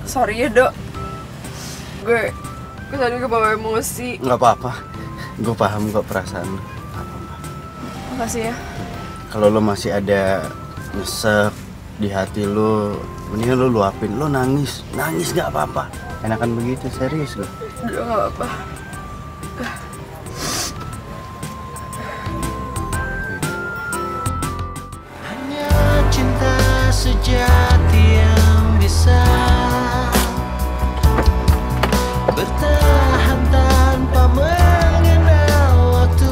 Sorry ya, Dok. Gue tadi kebawa emosi. Nggak apa-apa. Gue paham kok perasaan lo. Makasih ya. Kalau lo masih ada nyesek di hati lo, mendingan lo luapin. Lo nangis nggak apa-apa. Enakan begitu, serius lo. Udah nggak apa-apa. Hanya cinta sejati yang bisa bertahan tanpa mengenal waktu.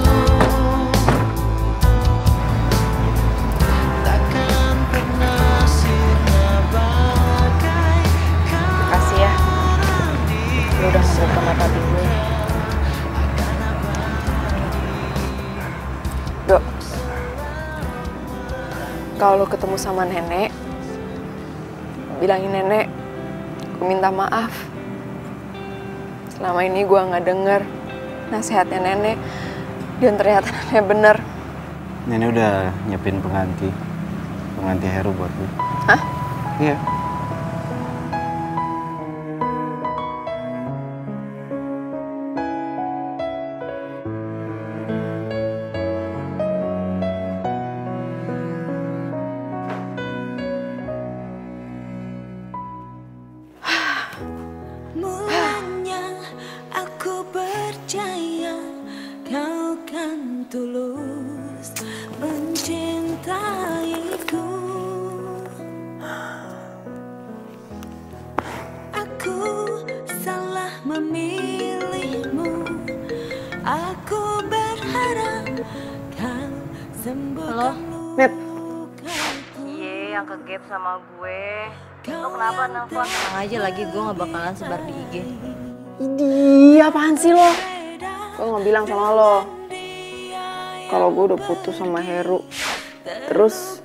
Takkan pernah sirna bagaikan. Makasih ya. Lu udah membuka mata gue. Dok, kalau lu ketemu sama nenek, bilangin nenek, gue minta maaf. Selama ini gue nggak denger nasihatnya nenek. Dan ternyata nenek bener. Nenek udah nyiapin pengganti Heru buat gue. Hah? Iya. Mulanya aku percaya kau kan tulus mencintaiku. Aku salah memilihmu. Aku berharap kau sembuhkan Net. Iya, yang ke gap sama gue. Lo kenapa nelfon? Tenang aja lagi, gue gak bakalan sebar di IG. Idih, apaan sih lo? Gue gak bilang sama lo kalau gue udah putus sama Heru. Terus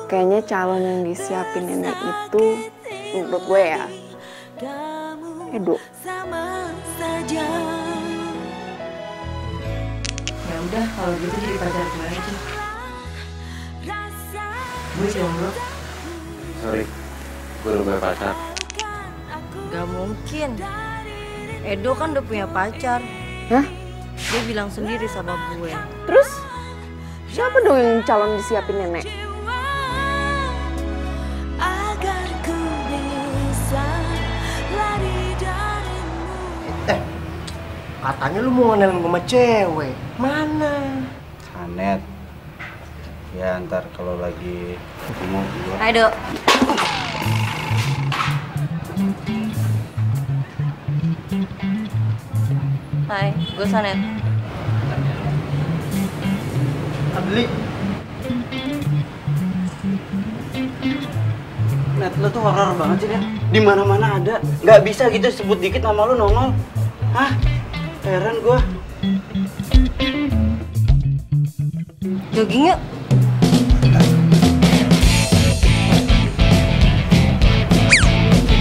kayaknya calon yang disiapin nenek itu menurut gue ya Edo. Ya udah, kalau gitu jadi pacar gue aja. Gue jomblo. Sorry, gue udah punya pacar. Gak mungkin. Edo kan udah punya pacar. Hah? Dia bilang sendiri sama gue. Terus siapa dong yang calon disiapin nenek? Agar ku bisa lari darimu. Katanya lu mau ngenalin sama cewek. Mana? Sanet. Ya ntar kalau lagi ketemu gue. Hai, Dok. Hai, gue Sanet. Beli. Net, lo tuh horor banget sih, Net. Di mana-mana ada. Nggak bisa gitu sebut dikit nama lu nongol. Hah? Heran gua. Jogging yuk.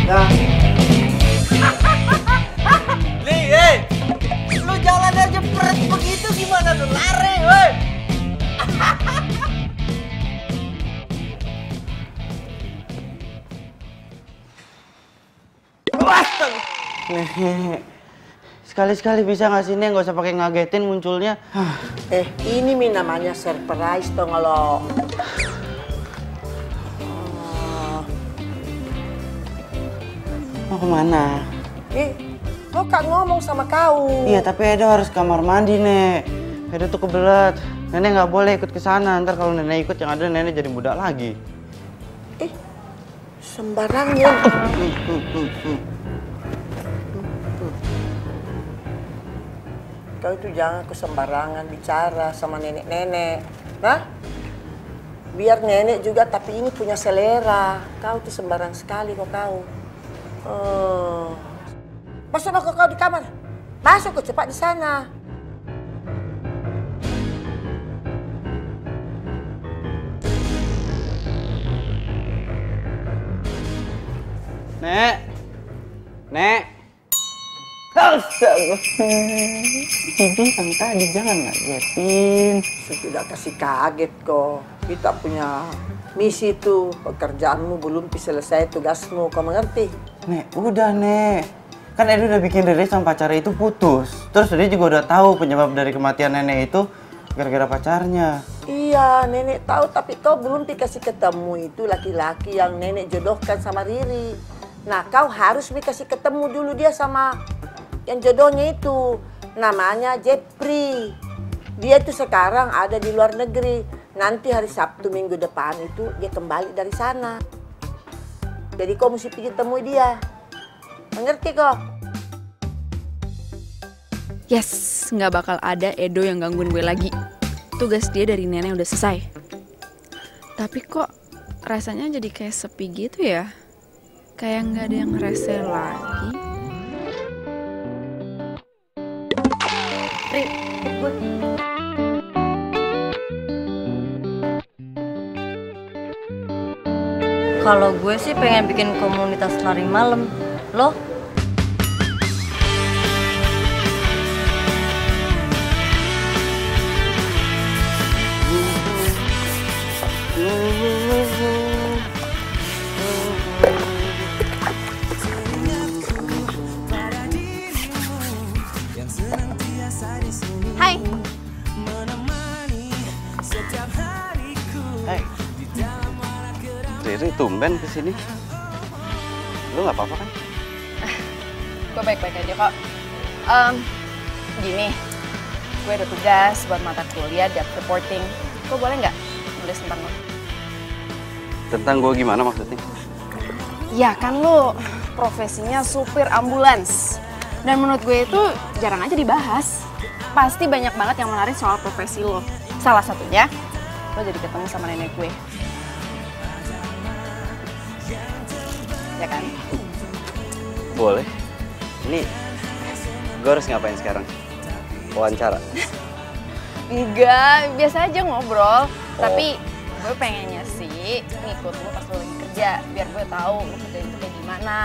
Nah. Nih, lu jalan aja peret begitu gimana lu lari, woi. Nih, sekali-sekali bisa nggak sih Nek, nggak usah pakai ngagetin munculnya. Ini namanya surprise dong lo. Mau kemana? Kau kan ngomong sama kau. Iya, tapi Edo harus kamar mandi, Nek. Edo tuh kebelet. Nenek nggak boleh ikut ke sana. Ntar kalau nenek ikut yang ada nenek jadi budak lagi. Sembarangnya. Kau itu jangan sembarangan bicara sama nenek-nenek. Nah, biar nenek juga tapi ini punya selera. Kau tuh sembarang sekali kok kau. Masuk kau di kamar. Masuk kau cepat di sana. Nek. Nek. Astaga. Ibu kan tadi jangan ngagetin. Sudah kasih kaget kok. Kita punya misi tuh. Pekerjaanmu belum selesai tugasmu. Kau mengerti? Nek, udah Nek. Kan Edo udah bikin Riri sama pacarnya itu putus. Terus dia juga udah tahu penyebab dari kematian nenek itu gara-gara pacarnya. Iya, nenek tahu tapi kau belum dikasih ketemu itu laki-laki yang nenek jodohkan sama Riri. Nah, kau harus dikasih ketemu dulu dia sama yang jodohnya itu. Namanya Jepri. Dia tuh sekarang ada di luar negeri. Nanti hari Sabtu minggu depan itu dia kembali dari sana. Jadi kau mesti pergi temui dia. Mengerti kok? Yes, nggak bakal ada Edo yang gangguin gue lagi. Tugas dia dari nenek udah selesai. Tapi kok rasanya jadi kayak sepi gitu ya? Kayak nggak ada yang rese lagi. Ri, gue. Kalau gue sih pengen bikin komunitas lari malam. Lo? Hai. Riri tumben kesini. Lu nggak apa-apa kan? Gue baik-baik aja kok. Gini, gue ada tugas buat mata kuliah depth reporting. Gue boleh nggak nulis tentang lo? Tentang gue gimana maksudnya? Ya kan lo profesinya supir ambulans. Dan menurut gue itu jarang aja dibahas. Pasti banyak banget yang menarik soal profesi lo. Salah satunya, lo jadi ketemu sama nenek gue. Ya kan? Boleh. Ini gue harus ngapain sekarang? Wawancara? Enggak, biasa aja ngobrol. Tapi gue pengennya sih ngikut lo pas lo lagi kerja. Biar gue tahu lo kerjain itu kayak gimana.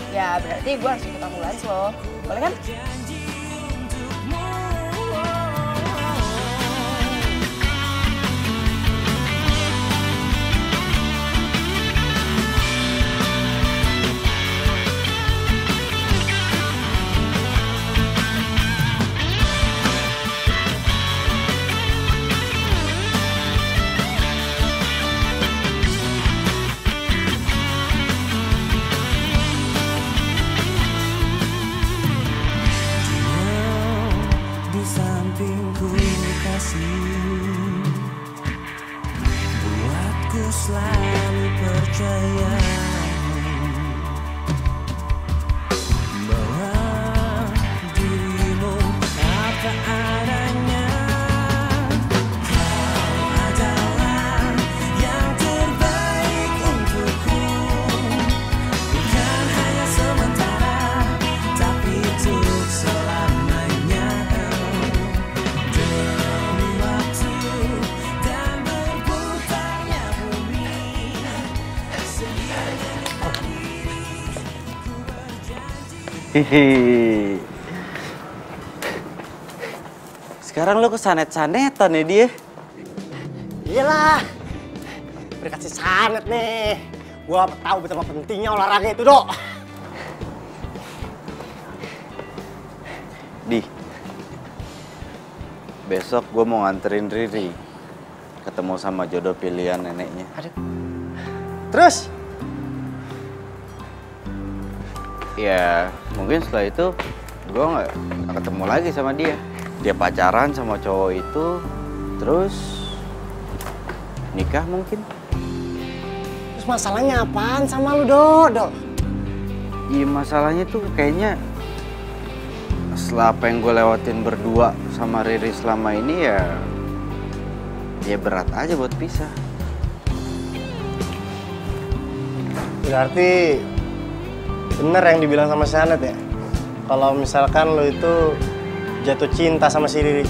Ya berarti gue harus ikut ambulans lo. Boleh kan? Selalu percaya bahwa dirimu apa adanya. Kau adalah yang terbaik untukku, bukan hanya sementara, tapi untuk selamanya. Demi waktu dan berputarnya bumi. Hihi. Sekarang lo kesanet-sanetan ya dia? Iyalah, berkasih sanet nih. Gua tahu betapa pentingnya olahraga itu, Dok. Di, besok gue mau nganterin Riri ketemu sama jodoh pilihan neneknya. Terus? Ya, mungkin setelah itu gue nggak ketemu lagi sama dia. Dia pacaran sama cowok itu, terus nikah mungkin. Terus masalahnya apaan sama lu, Dok? Iya, masalahnya tuh kayaknya setelah apa yang gue lewatin berdua sama Riri selama ini ya berat aja buat pisah. Berarti bener yang dibilang sama Sanet ya? Kalau misalkan lo itu jatuh cinta sama si Riri.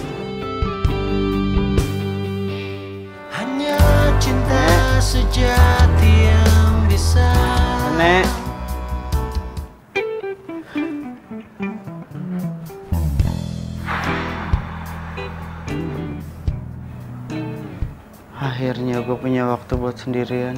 Hanya cinta sejati yang bisa. Nek. Akhirnya gue punya waktu buat sendirian.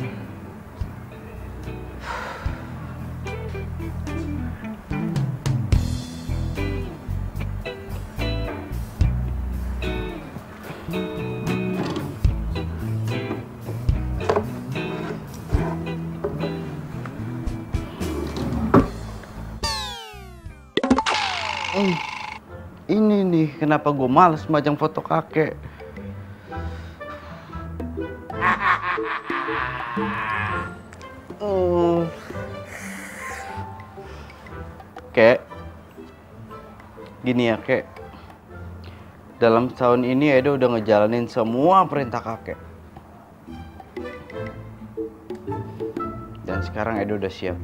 Ini nih kenapa gue males majang foto kakek. Kek, gini ya kek, dalam tahun ini Edo udah ngejalanin semua perintah kakek. Dan sekarang Edo udah siap.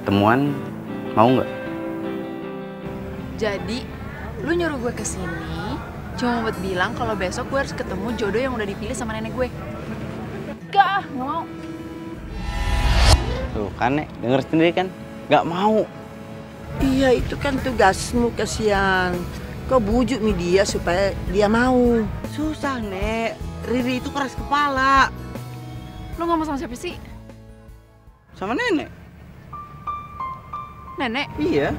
Ketemuan mau nggak? Jadi, lu nyuruh gue kesini cuma buat bilang kalau besok gue harus ketemu jodoh yang udah dipilih sama nenek gue. Gak mau. Tuh kan, Nek, denger sendiri kan? Nggak mau. Iya, itu kan tugasmu, kasihan. Kau bujuk mi dia supaya dia mau. Susah, Nek. Riri itu keras kepala. Lo ngomong sama siapa sih? Sama nenek. Nenek? Iya.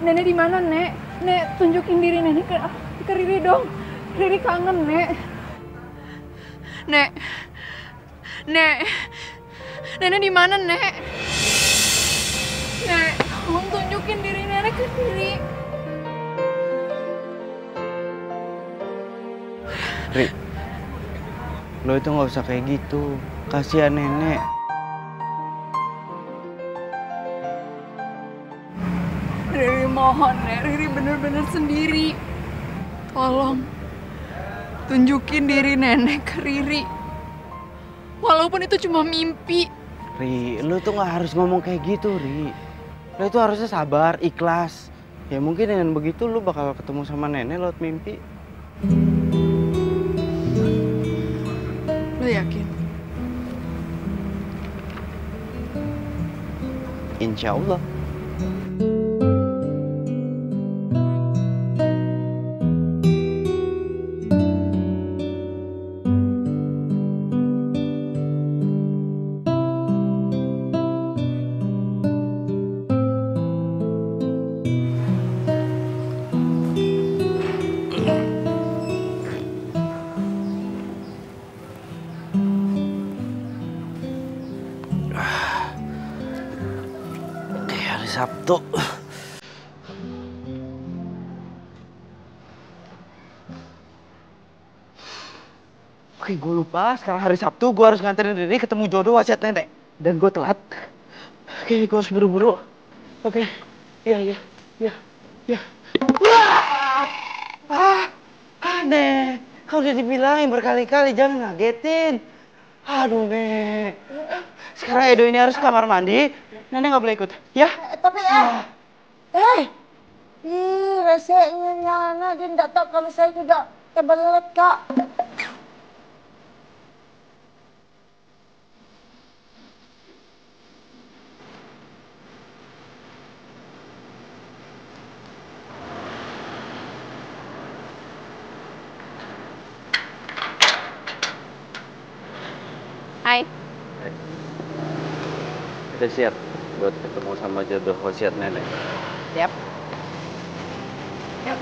Nenek di mana, Nek? Nek, tunjukin diri Nenek ke Riri dong. Riri kangen, Nek. Nek, Nenek di mana, Nek? Nek, tolong tunjukin diri Nenek ke Riri. Ri, lo itu nggak usah kayak gitu. Kasihan nenek. Riri mohon, Nek. Riri bener-bener sendiri. Tolong tunjukin diri Nenek ke Riri. Walaupun itu cuma mimpi. Ri, lo tuh nggak harus ngomong kayak gitu, Ri. Lo itu harusnya sabar, ikhlas. Ya mungkin dengan begitu lo bakal ketemu sama nenek lewat mimpi. Lo yakin? Insya Allah. Sabtu. Oke, gue lupa. Sekarang hari Sabtu, gue harus nganterin Riri ketemu jodoh wasiat nenek. Dan gue telat. Oke, gue harus buru-buru. Oke. Iya. Nek. Kau udah dibilangin berkali-kali, jangan ngagetin. Aduh, Nek. Sekarang Edo ini harus ke kamar mandi. Nenek nggak boleh ikut, ya? Tapi resepnya Nyana dia tidak tahu kalau saya juga kebelet, Kak. Hai. Udah siap buat ketemu sama jodoh wasiat nenek? Siap. Yuk.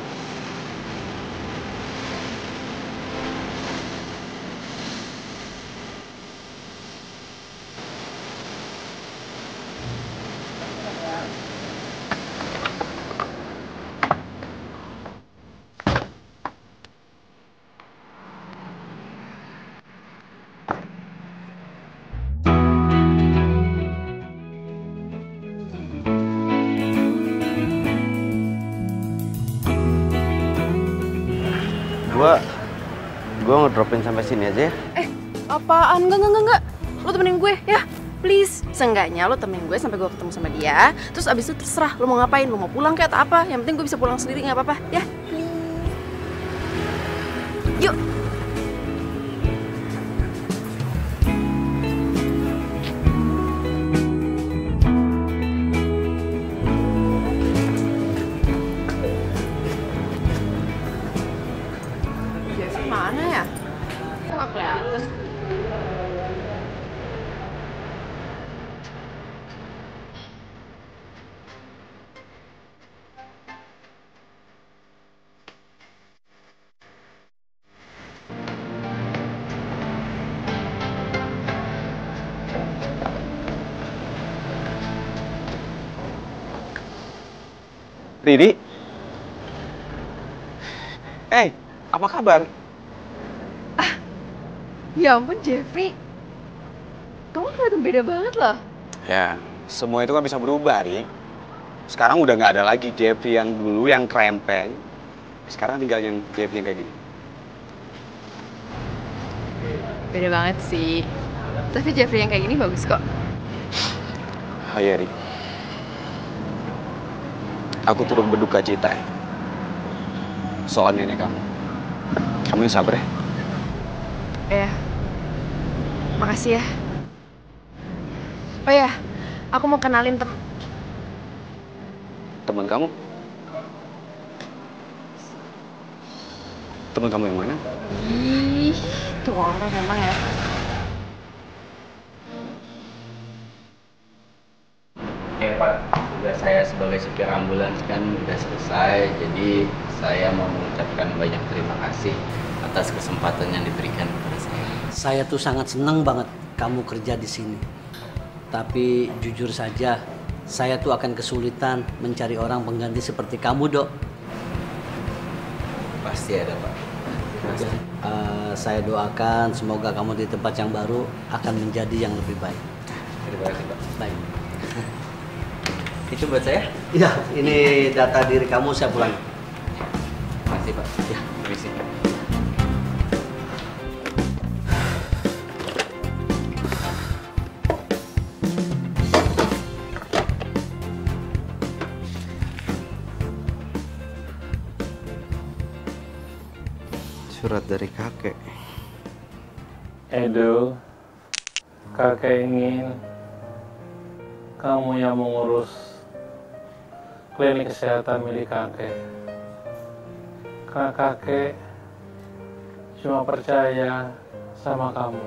Gue ngedropin sampai sini aja ya. Apaan? Enggak. Lo temenin gue ya, please. Seenggaknya lo temenin gue sampai gue ketemu sama dia. Terus abis itu terserah lo mau ngapain, lo mau pulang kayak atau apa. Yang penting gue bisa pulang sendiri, nggak apa-apa ya. Yuk. Mana ya? Nggak kelihatan. Riri? Apa kabar? Ya ampun, Jeffrey. Kamu kelihatan beda banget loh. Ya, semua itu kan bisa berubah, Ri. Sekarang udah nggak ada lagi Jeffrey yang dulu yang krempeng. Sekarang tinggal yang Jeffrey yang kayak gini. Beda banget sih. Tapi Jeffrey yang kayak gini bagus kok. Oh iya, Ri. Aku turut berduka cita ya. Soal nenek kamu. Kamu yang sabar ya. Ya. Makasih ya. Oh ya, aku mau kenalin Teman kamu? Teman kamu yang mana? Ih, tuh orang memang ya. Pak, tugas saya sebagai supir ambulans kan udah selesai, jadi saya mau mengucapkan banyak terima kasih atas kesempatan yang diberikan kepada saya. Saya tuh sangat senang banget kamu kerja di sini. Tapi jujur saja, saya tuh akan kesulitan mencari orang pengganti seperti kamu, Dok. Pasti ada, Pak. Pasti. Saya doakan semoga kamu di tempat yang baru akan menjadi yang lebih baik. Terima kasih, Pak. Baik. Itu buat saya? Iya, ini data diri kamu, saya pulang. Makasih, Pak. Ya, permisi. Surat dari kakek. Edo, kakek ingin kamu yang mengurus klinik kesehatan milik kakek. Karena kakek cuma percaya sama kamu.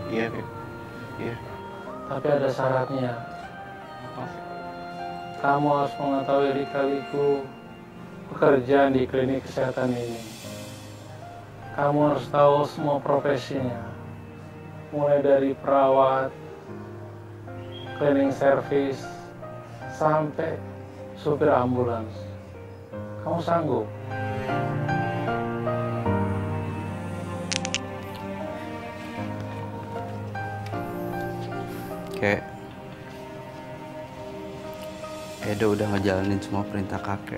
Iya, Kek. Iya. Tapi ada syaratnya. Kamu harus mengetahui lika-liku pekerjaan di klinik kesehatan ini. Kamu harus tahu semua profesinya. Mulai dari perawat, cleaning service, sampai supir ambulans. Kamu sanggup? Kek, Edo udah ngejalanin semua perintah kakek.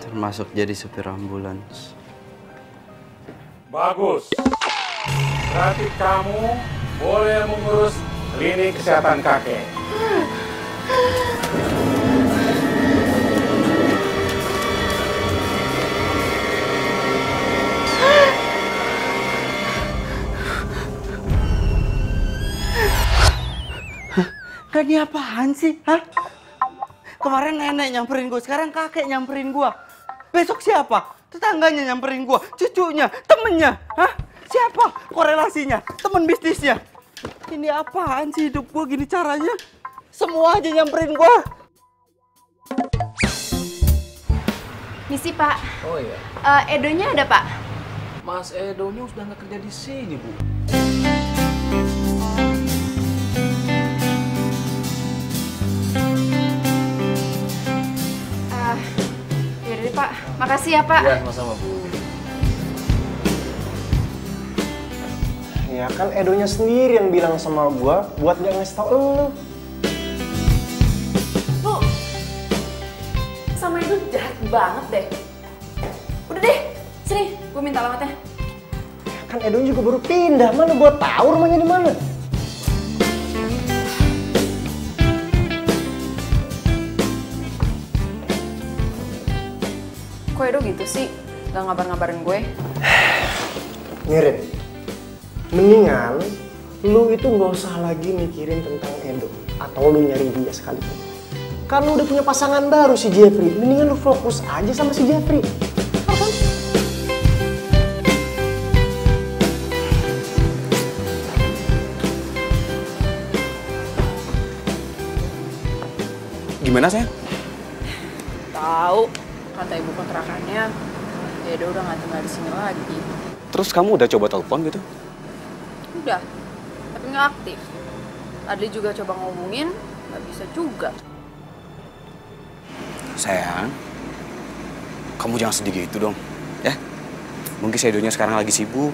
Termasuk jadi supir ambulans. Bagus. Berarti kamu boleh mengurus klinik kesehatan kakek. Kan ini apaan sih? Hah? Kemarin nenek nyamperin gue, sekarang kakek nyamperin gue. Besok siapa? Tetangganya nyamperin gue, cucunya, temennya. Hah? Siapa korelasinya? Temen bisnisnya. Ini apaan sih hidup gue gini caranya? Semua aja nyamperin gue. Misi, Pak. Oh iya. Edonya ada, Pak? Mas Edonya sudah nggak kerja di sini, Bu. Yaudah deh, Pak. Makasih ya, Pak. Iya, sama-sama, Bu. Ya kan Edonya sendiri yang bilang sama gua buat gak ngasih tau lu. Lu sama itu jahat banget deh. Udah deh, sini gue minta alamatnya. Kan Edonya juga baru pindah, mana gua tahu rumahnya di mana. Kok Edo gitu sih? Gak ngabar-ngabarin gue? Mirip. Mendingan lu itu nggak usah lagi mikirin tentang Edo atau lu nyari dia sekalipun. Kan lu udah punya pasangan baru si Jeffrey. Mendingan lu fokus aja sama si Jeffrey. Gimana, sayang? Tahu, kata ibu kontrakannya, Edo udah nggak tinggal di sini lagi. Terus kamu udah coba telepon gitu? Udah, tapi nggak aktif. Adli juga coba ngomongin, nggak bisa juga. Sayang, kamu jangan sedih gitu dong, ya. Mungkin si Edonya sekarang lagi sibuk,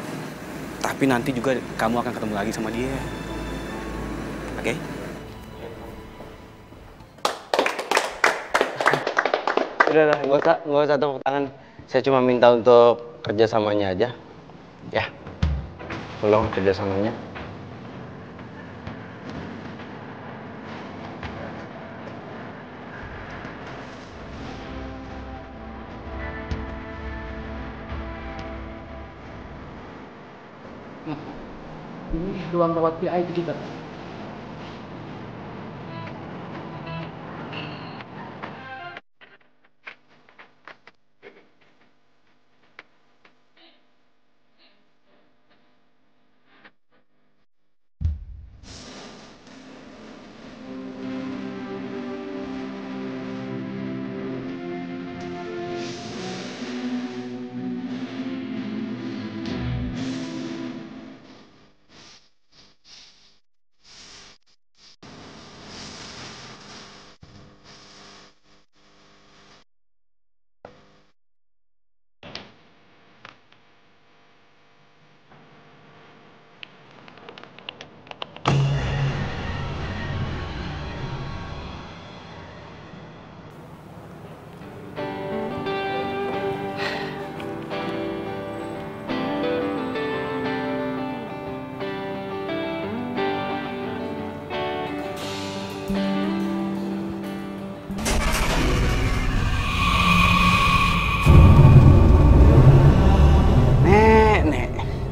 tapi nanti juga kamu akan ketemu lagi sama dia. Oke? Udah, nggak usah tepuk tangan. Saya cuma minta untuk kerjasamanya aja. Ya, tolong kerjasamanya. Ini ruang rawat VIP kita.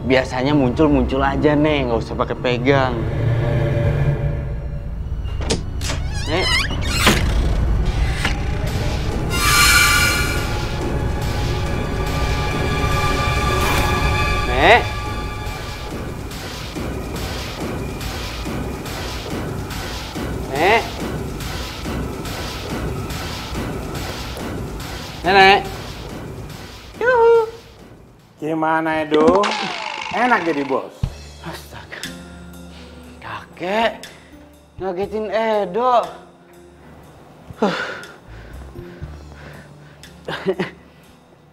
biasanya muncul aja, Nek, nggak usah pakai pegang. Nek. Nek. Nek. Nenek. Yuhu. Gimana Edo? Enak jadi bos. Astaga. Kakek ngagetin Edo.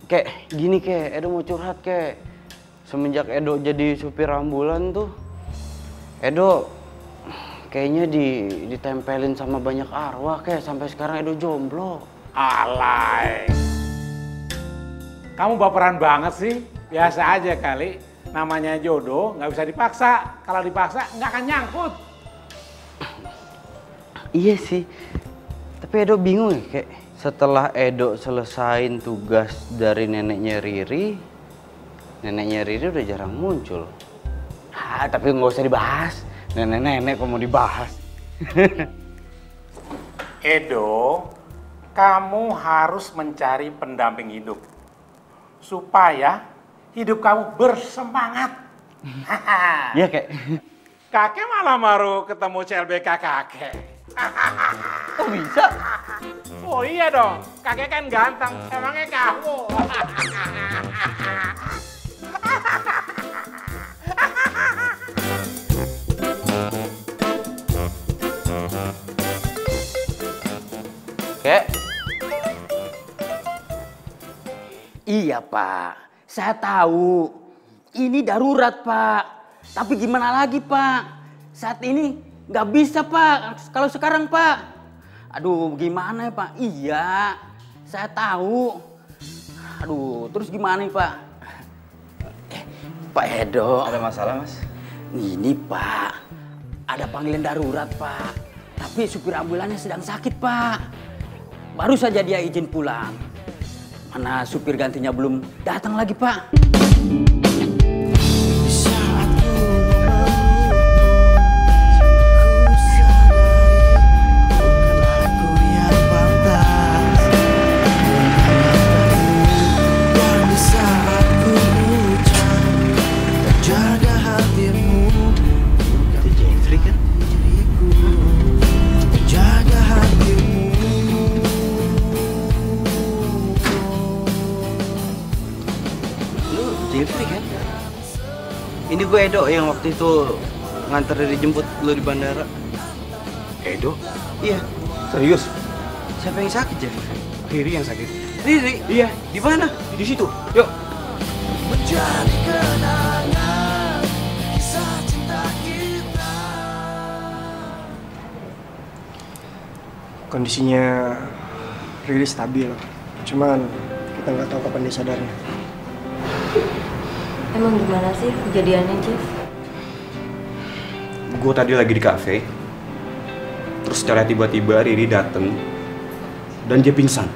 Kek, gini kek, Edo mau curhat kek. Semenjak Edo jadi supir ambulan tuh, Edo kayaknya ditempelin sama banyak arwah kek. Sampai sekarang Edo jomblo. Alay. Kamu baperan banget sih. Biasa aja kali. Namanya jodoh, nggak bisa dipaksa. Kalau dipaksa, nggak akan nyangkut. Iya sih. Tapi Edo bingung ya, kek. Setelah Edo selesain tugas dari neneknya Riri udah jarang muncul. Tapi nggak usah dibahas. Nenek-nenek kok mau dibahas. Edo, kamu harus mencari pendamping hidup. Supaya hidup kamu bersemangat. Iya, Kek. Kakek malah baru ketemu CLBK kakek. Oh bisa? Oh iya dong, kakek kan ganteng. Emangnya kamu? Kek. Iya, Pak. Saya tahu. Ini darurat, Pak. Tapi gimana lagi, Pak? Saat ini nggak bisa, Pak. Kalau sekarang, Pak. Aduh, gimana ya, Pak? Iya, saya tahu. Aduh, terus gimana nih, Pak? Pak Edo. Ada masalah, Mas? Ini, Pak. Ada panggilan darurat, Pak. Tapi supir ambulannya sedang sakit, Pak. Baru saja dia izin pulang. Mana supir gantinya belum datang lagi, Pak. Jeffrey kan? Ini gue Edo yang waktu itu nganter dari jemput lo di bandara. Edo? Iya. Serius? Siapa yang sakit, Jeff? Riri yang sakit. Riri? Iya. Di mana? Di situ. Yuk. Menjadi kenangan kisah cinta kita. Kondisinya Riri stabil, cuman kita nggak tahu kapan dia sadarnya. Emang gimana sih kejadiannya, Jeff? Gue tadi lagi di kafe, terus secara tiba-tiba Riri dateng dan dia pingsan.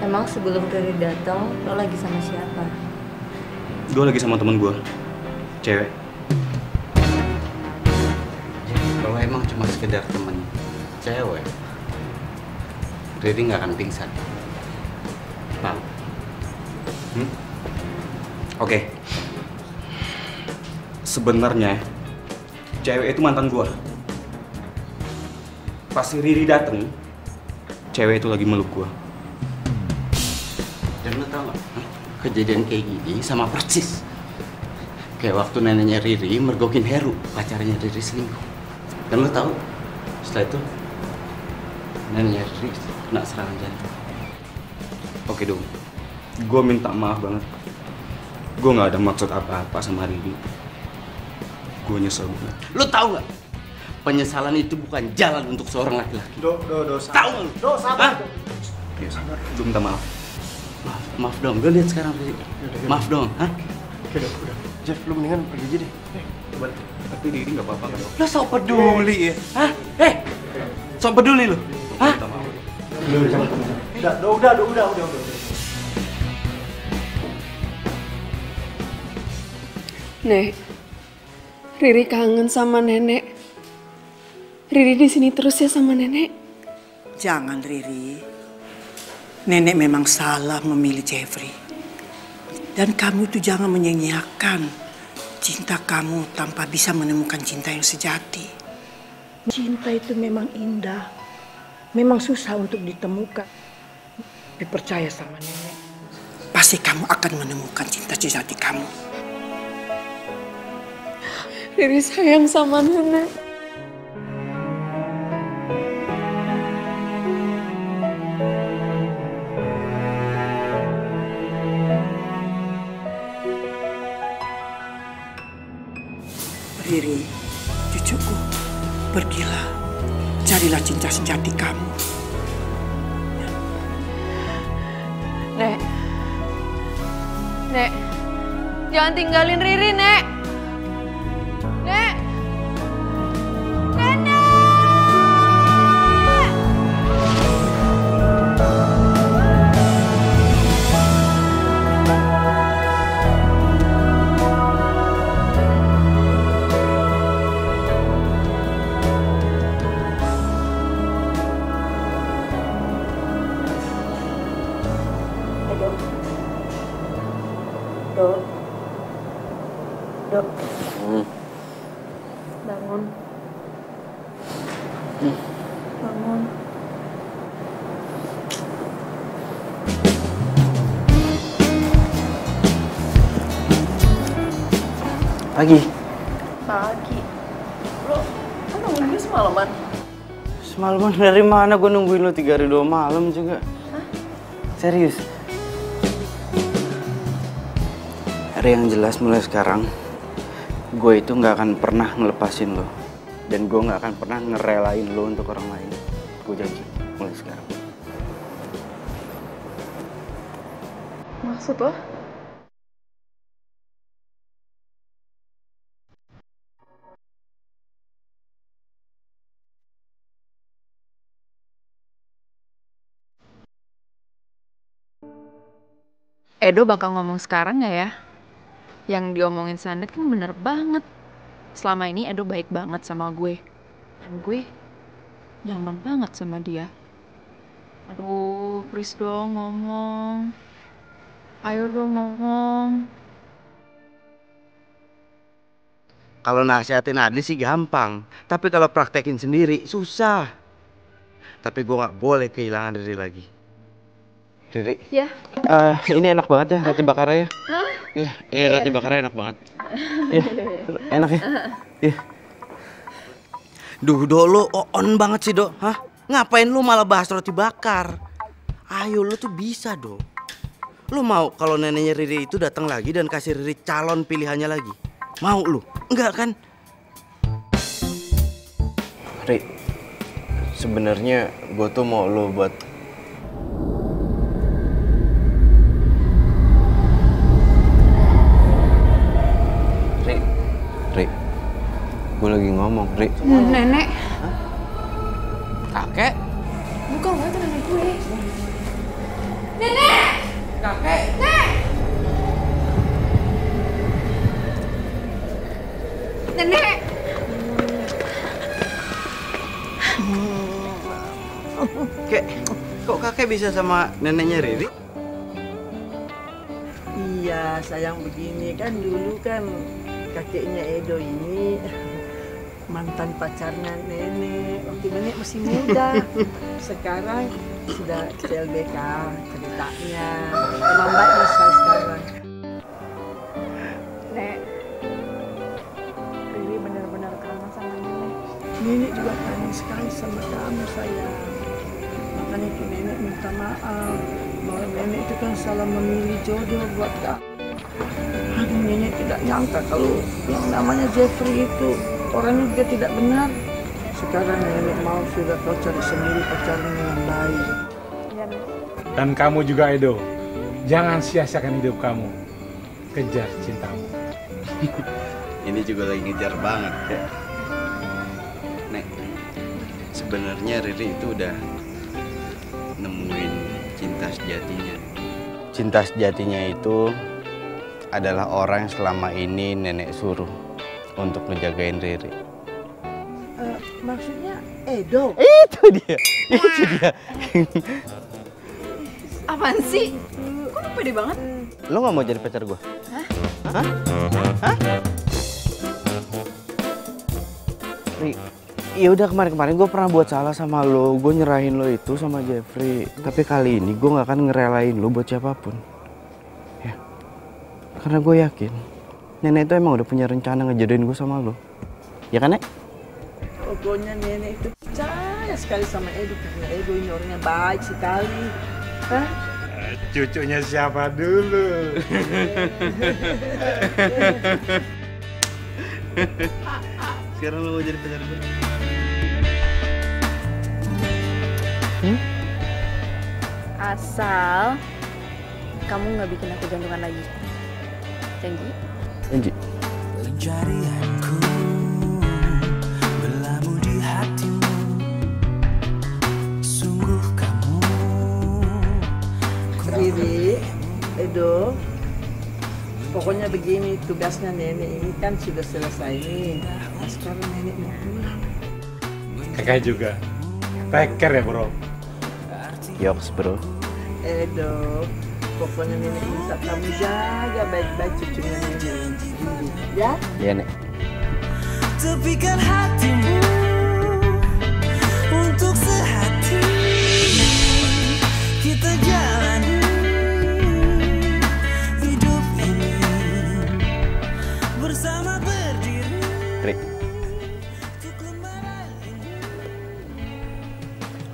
Emang sebelum Riri datang, lo lagi sama siapa? Gue lagi sama temen gue, cewek. Kalau emang cuma sekedar temen cewek, Riri nggak akan pingsan. Tahu? Oke. Sebenarnya cewek itu mantan gua. Pas si Riri dateng, cewek itu lagi meluk gua. Dan lo tau gak? Kejadian kayak gini sama persis kayak waktu neneknya Riri mergokin Heru, pacarnya Riri selingkuh. Dan lo tau, setelah itu neneknya Riri kena serangan jantung. Oke dong, gua minta maaf banget. Gua nggak ada maksud apa-apa sama Riri. Gue nyesel banget. Lo tau gak? Penyesalan itu bukan jalan untuk seorang laki-laki. Tahu nggak? Do, sabar. Ya, sabar. Gue minta maaf. Maaf dong, gue lihat sekarang Riri. Maaf dong, hah? Oke, udah. Jeff, lu mendingan pergi aja deh. Coba. Tapi Riri nggak apa-apa kan? Lo sok peduli ya? Hah? Sok peduli lo? Hah? Udah. Nek, Riri kangen sama nenek. Riri di sini terus ya sama nenek. Jangan Riri. Nenek memang salah memilih Jeffrey. Dan kamu itu jangan menyanyiakan cinta kamu tanpa bisa menemukan cinta yang sejati. Cinta itu memang indah. Memang susah untuk ditemukan. Tapi percaya sama nenek. Pasti kamu akan menemukan cinta sejati kamu. Riri sayang sama nenek. Riri, cucuku, pergilah, carilah cinta sejati kamu. Nek, Nek, jangan tinggalin Riri, Nek. Nek, Nenek. Dok. Dok. Bangun. Bangun. Pagi. Pagi. Lo nungguin gue semalaman? Semalaman dari mana gue nungguin lo 3 hari 2 malam juga. Hah? Serius. Hari yang jelas mulai sekarang, gue itu nggak akan pernah ngelepasin lo. Dan gue nggak akan pernah ngerelain lo untuk orang lain. Gue janji, mulai sekarang. Maksud lo? Edo bakal ngomong sekarang nggak ya? Yang diomongin Sandet kan bener banget. Selama ini Edo baik banget sama gue. Dan gue nyaman banget sama dia. Aduh, please dong ngomong. Ayo dong ngomong. Kalau nasihatin Adli sih gampang. Tapi kalau praktekin sendiri, susah. Tapi gue nggak boleh kehilangan Riri lagi. Riri? Ya? Ini enak banget ya, roti bakarnya ya. Hah? Iya, roti bakarnya enak banget. Iya, enak ya. Iya. Duh, Do, lo on banget sih, Do. Hah? Ngapain lu malah bahas roti bakar? Ayo, lu tuh bisa, Do. Lu mau kalau neneknya Riri itu datang lagi dan kasih Riri calon pilihannya lagi? Mau lu? Enggak kan? Ri, sebenarnya gue tuh mau lo buat Ri, gue lagi ngomong, Ri. Nenek. Kakek? Bukan, gue itu nenek gue. Nenek! Kakek! Nek! Nenek! Kek, kok kakek bisa sama neneknya Riri? Iya, sayang begini kan dulu kan kakeknya Edo ini mantan pacarnya nenek waktu nenek masih muda. Sekarang sudah CLBK ceritanya. Emang baik masa sekarang. Nek, Riri benar-benar kangen sama nenek. Nenek juga kangen sekali sama kamu sayang. Makanya itu nenek minta maaf bahwa nenek itu kan salah memilih jodoh buat kamu. Aduh, nenek tidak nyangka kalau yang namanya Jeffrey itu orangnya juga tidak benar. Sekarang nenek mau sudah kau cari sendiri pacarnya yang baik. Dan kamu juga, Edo. Jangan sia-siakan hidup kamu. Kejar cintamu. Ini juga lagi ngejar banget, ya. Nek, sebenarnya Riri itu udah nemuin cinta sejatinya. Cinta sejatinya itu adalah orang yang selama ini nenek suruh untuk ngejagain Riri. Maksudnya Edo? Itu dia. Apaan sih? Kok lu pede banget? Lo nggak mau jadi pacar gue? Hah? Hah? Hah? Ri, ya udah kemarin-kemarin gue pernah buat salah sama lo. Gue nyerahin lo itu sama Jeffrey. Tapi kali ini gue nggak akan ngerelain lo buat siapapun. Ya, karena gue yakin nenek itu emang udah punya rencana ngejodohin gue sama lo. Ya kan, Nek? Pokoknya nenek itu percaya sekali sama Edo karena Edo ini orangnya baik sekali. Hah? Cucunya siapa dulu? Sekarang lo mau jadi pacar gue? Asal kamu nggak bikin aku jantungan lagi. Janji? Janji. Pencarianku berlabuh di hatimu. Sungguh kamu Riri, Edo, pokoknya begini, tugasnya nenek ini kan sudah selesai nih. Nah, sekarang nenek mau pulang. Kakak juga. Take care ya, bro. Yoks, bro. Edo, pokoknya nenek minta kamu jaga baik-baik cucunya nenek. Ya? Iya, Nek. tepikan hatimu untuk sehati kita jalani hidup ini bersama berdiri. Rik,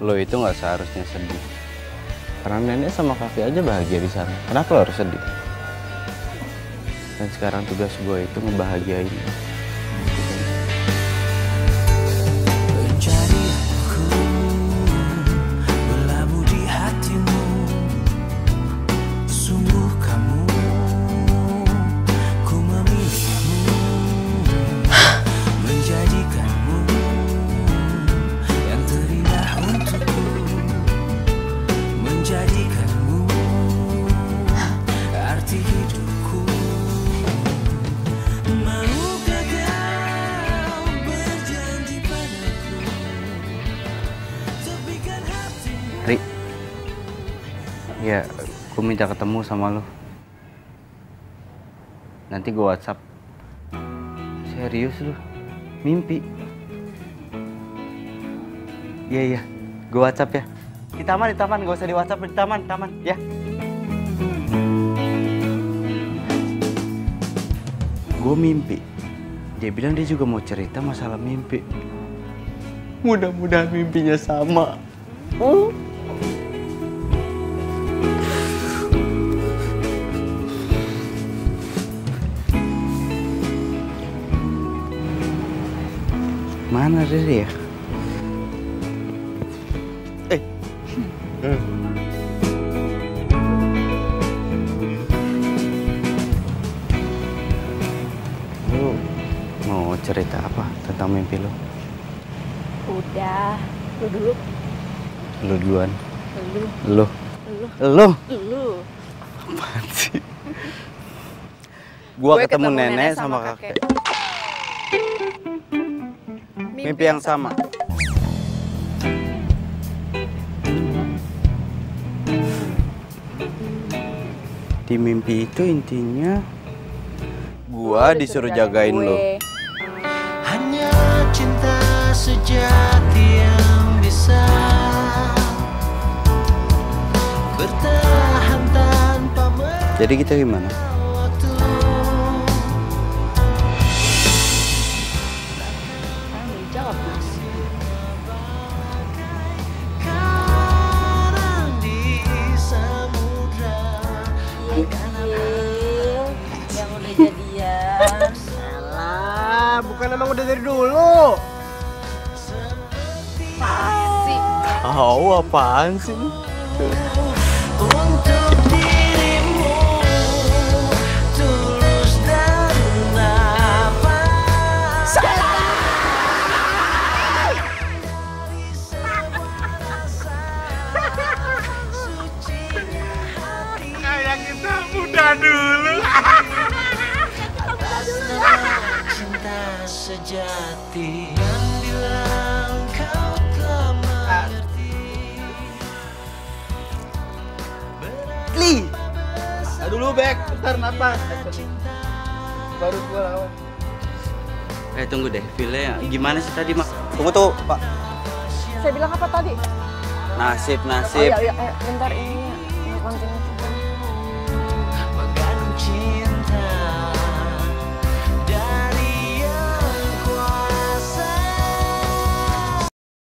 lo itu nggak seharusnya sedih. Karena nenek sama kakek aja bahagia di sana. Kenapa lo harus sedih? Dan sekarang tugas gue itu ngebahagiain lo. Pencarianku berlabuh di hatimu. Sungguh kamu, ku memilihmu, menjadikanmu yang terindah untukku, menjadikanmu arti hidupku. Maukah kau berjanji padaku, tepikan hatimu. Rik, ya, gue minta ketemu sama lo. Nanti gue WhatsApp. Serius lo? Mimpi? Iya, gue WhatsApp ya. Di taman, gak usah di WhatsApp, di taman, ya. Gue mimpi. Dia bilang dia juga mau cerita masalah mimpi. Mudah-mudahan mimpinya sama. Mana Riri ya? Lu mau cerita apa tentang mimpi lu? Udah, lu dulu. Lu duluan. Lu. Lu. Lu. Apaan sih? Gua ketemu nenek sama kakek. Mimpi yang sama. Di mimpi itu intinya gua disuruh jagain lo. Hanya cinta sejati yang bisa bertahan tanpa Jadi kita gimana? Jawab, Mas. karang di samudra. Yang udah jadian. Alah, bukan emang udah dari dulu. Apaan sih? Untuk dirimu tulus dan nafas. Kayak kita muda dulu. sejati dan bilang kau telah mengerti. Li! Aduh dulu, Bek. Bentar, napas. Baru gue lawan. Tunggu deh, filenya gimana sih tadi, Mak? Tunggu tuh, Pak. Saya bilang apa tadi? Nasib. Oh iya, bentar ini. Continue.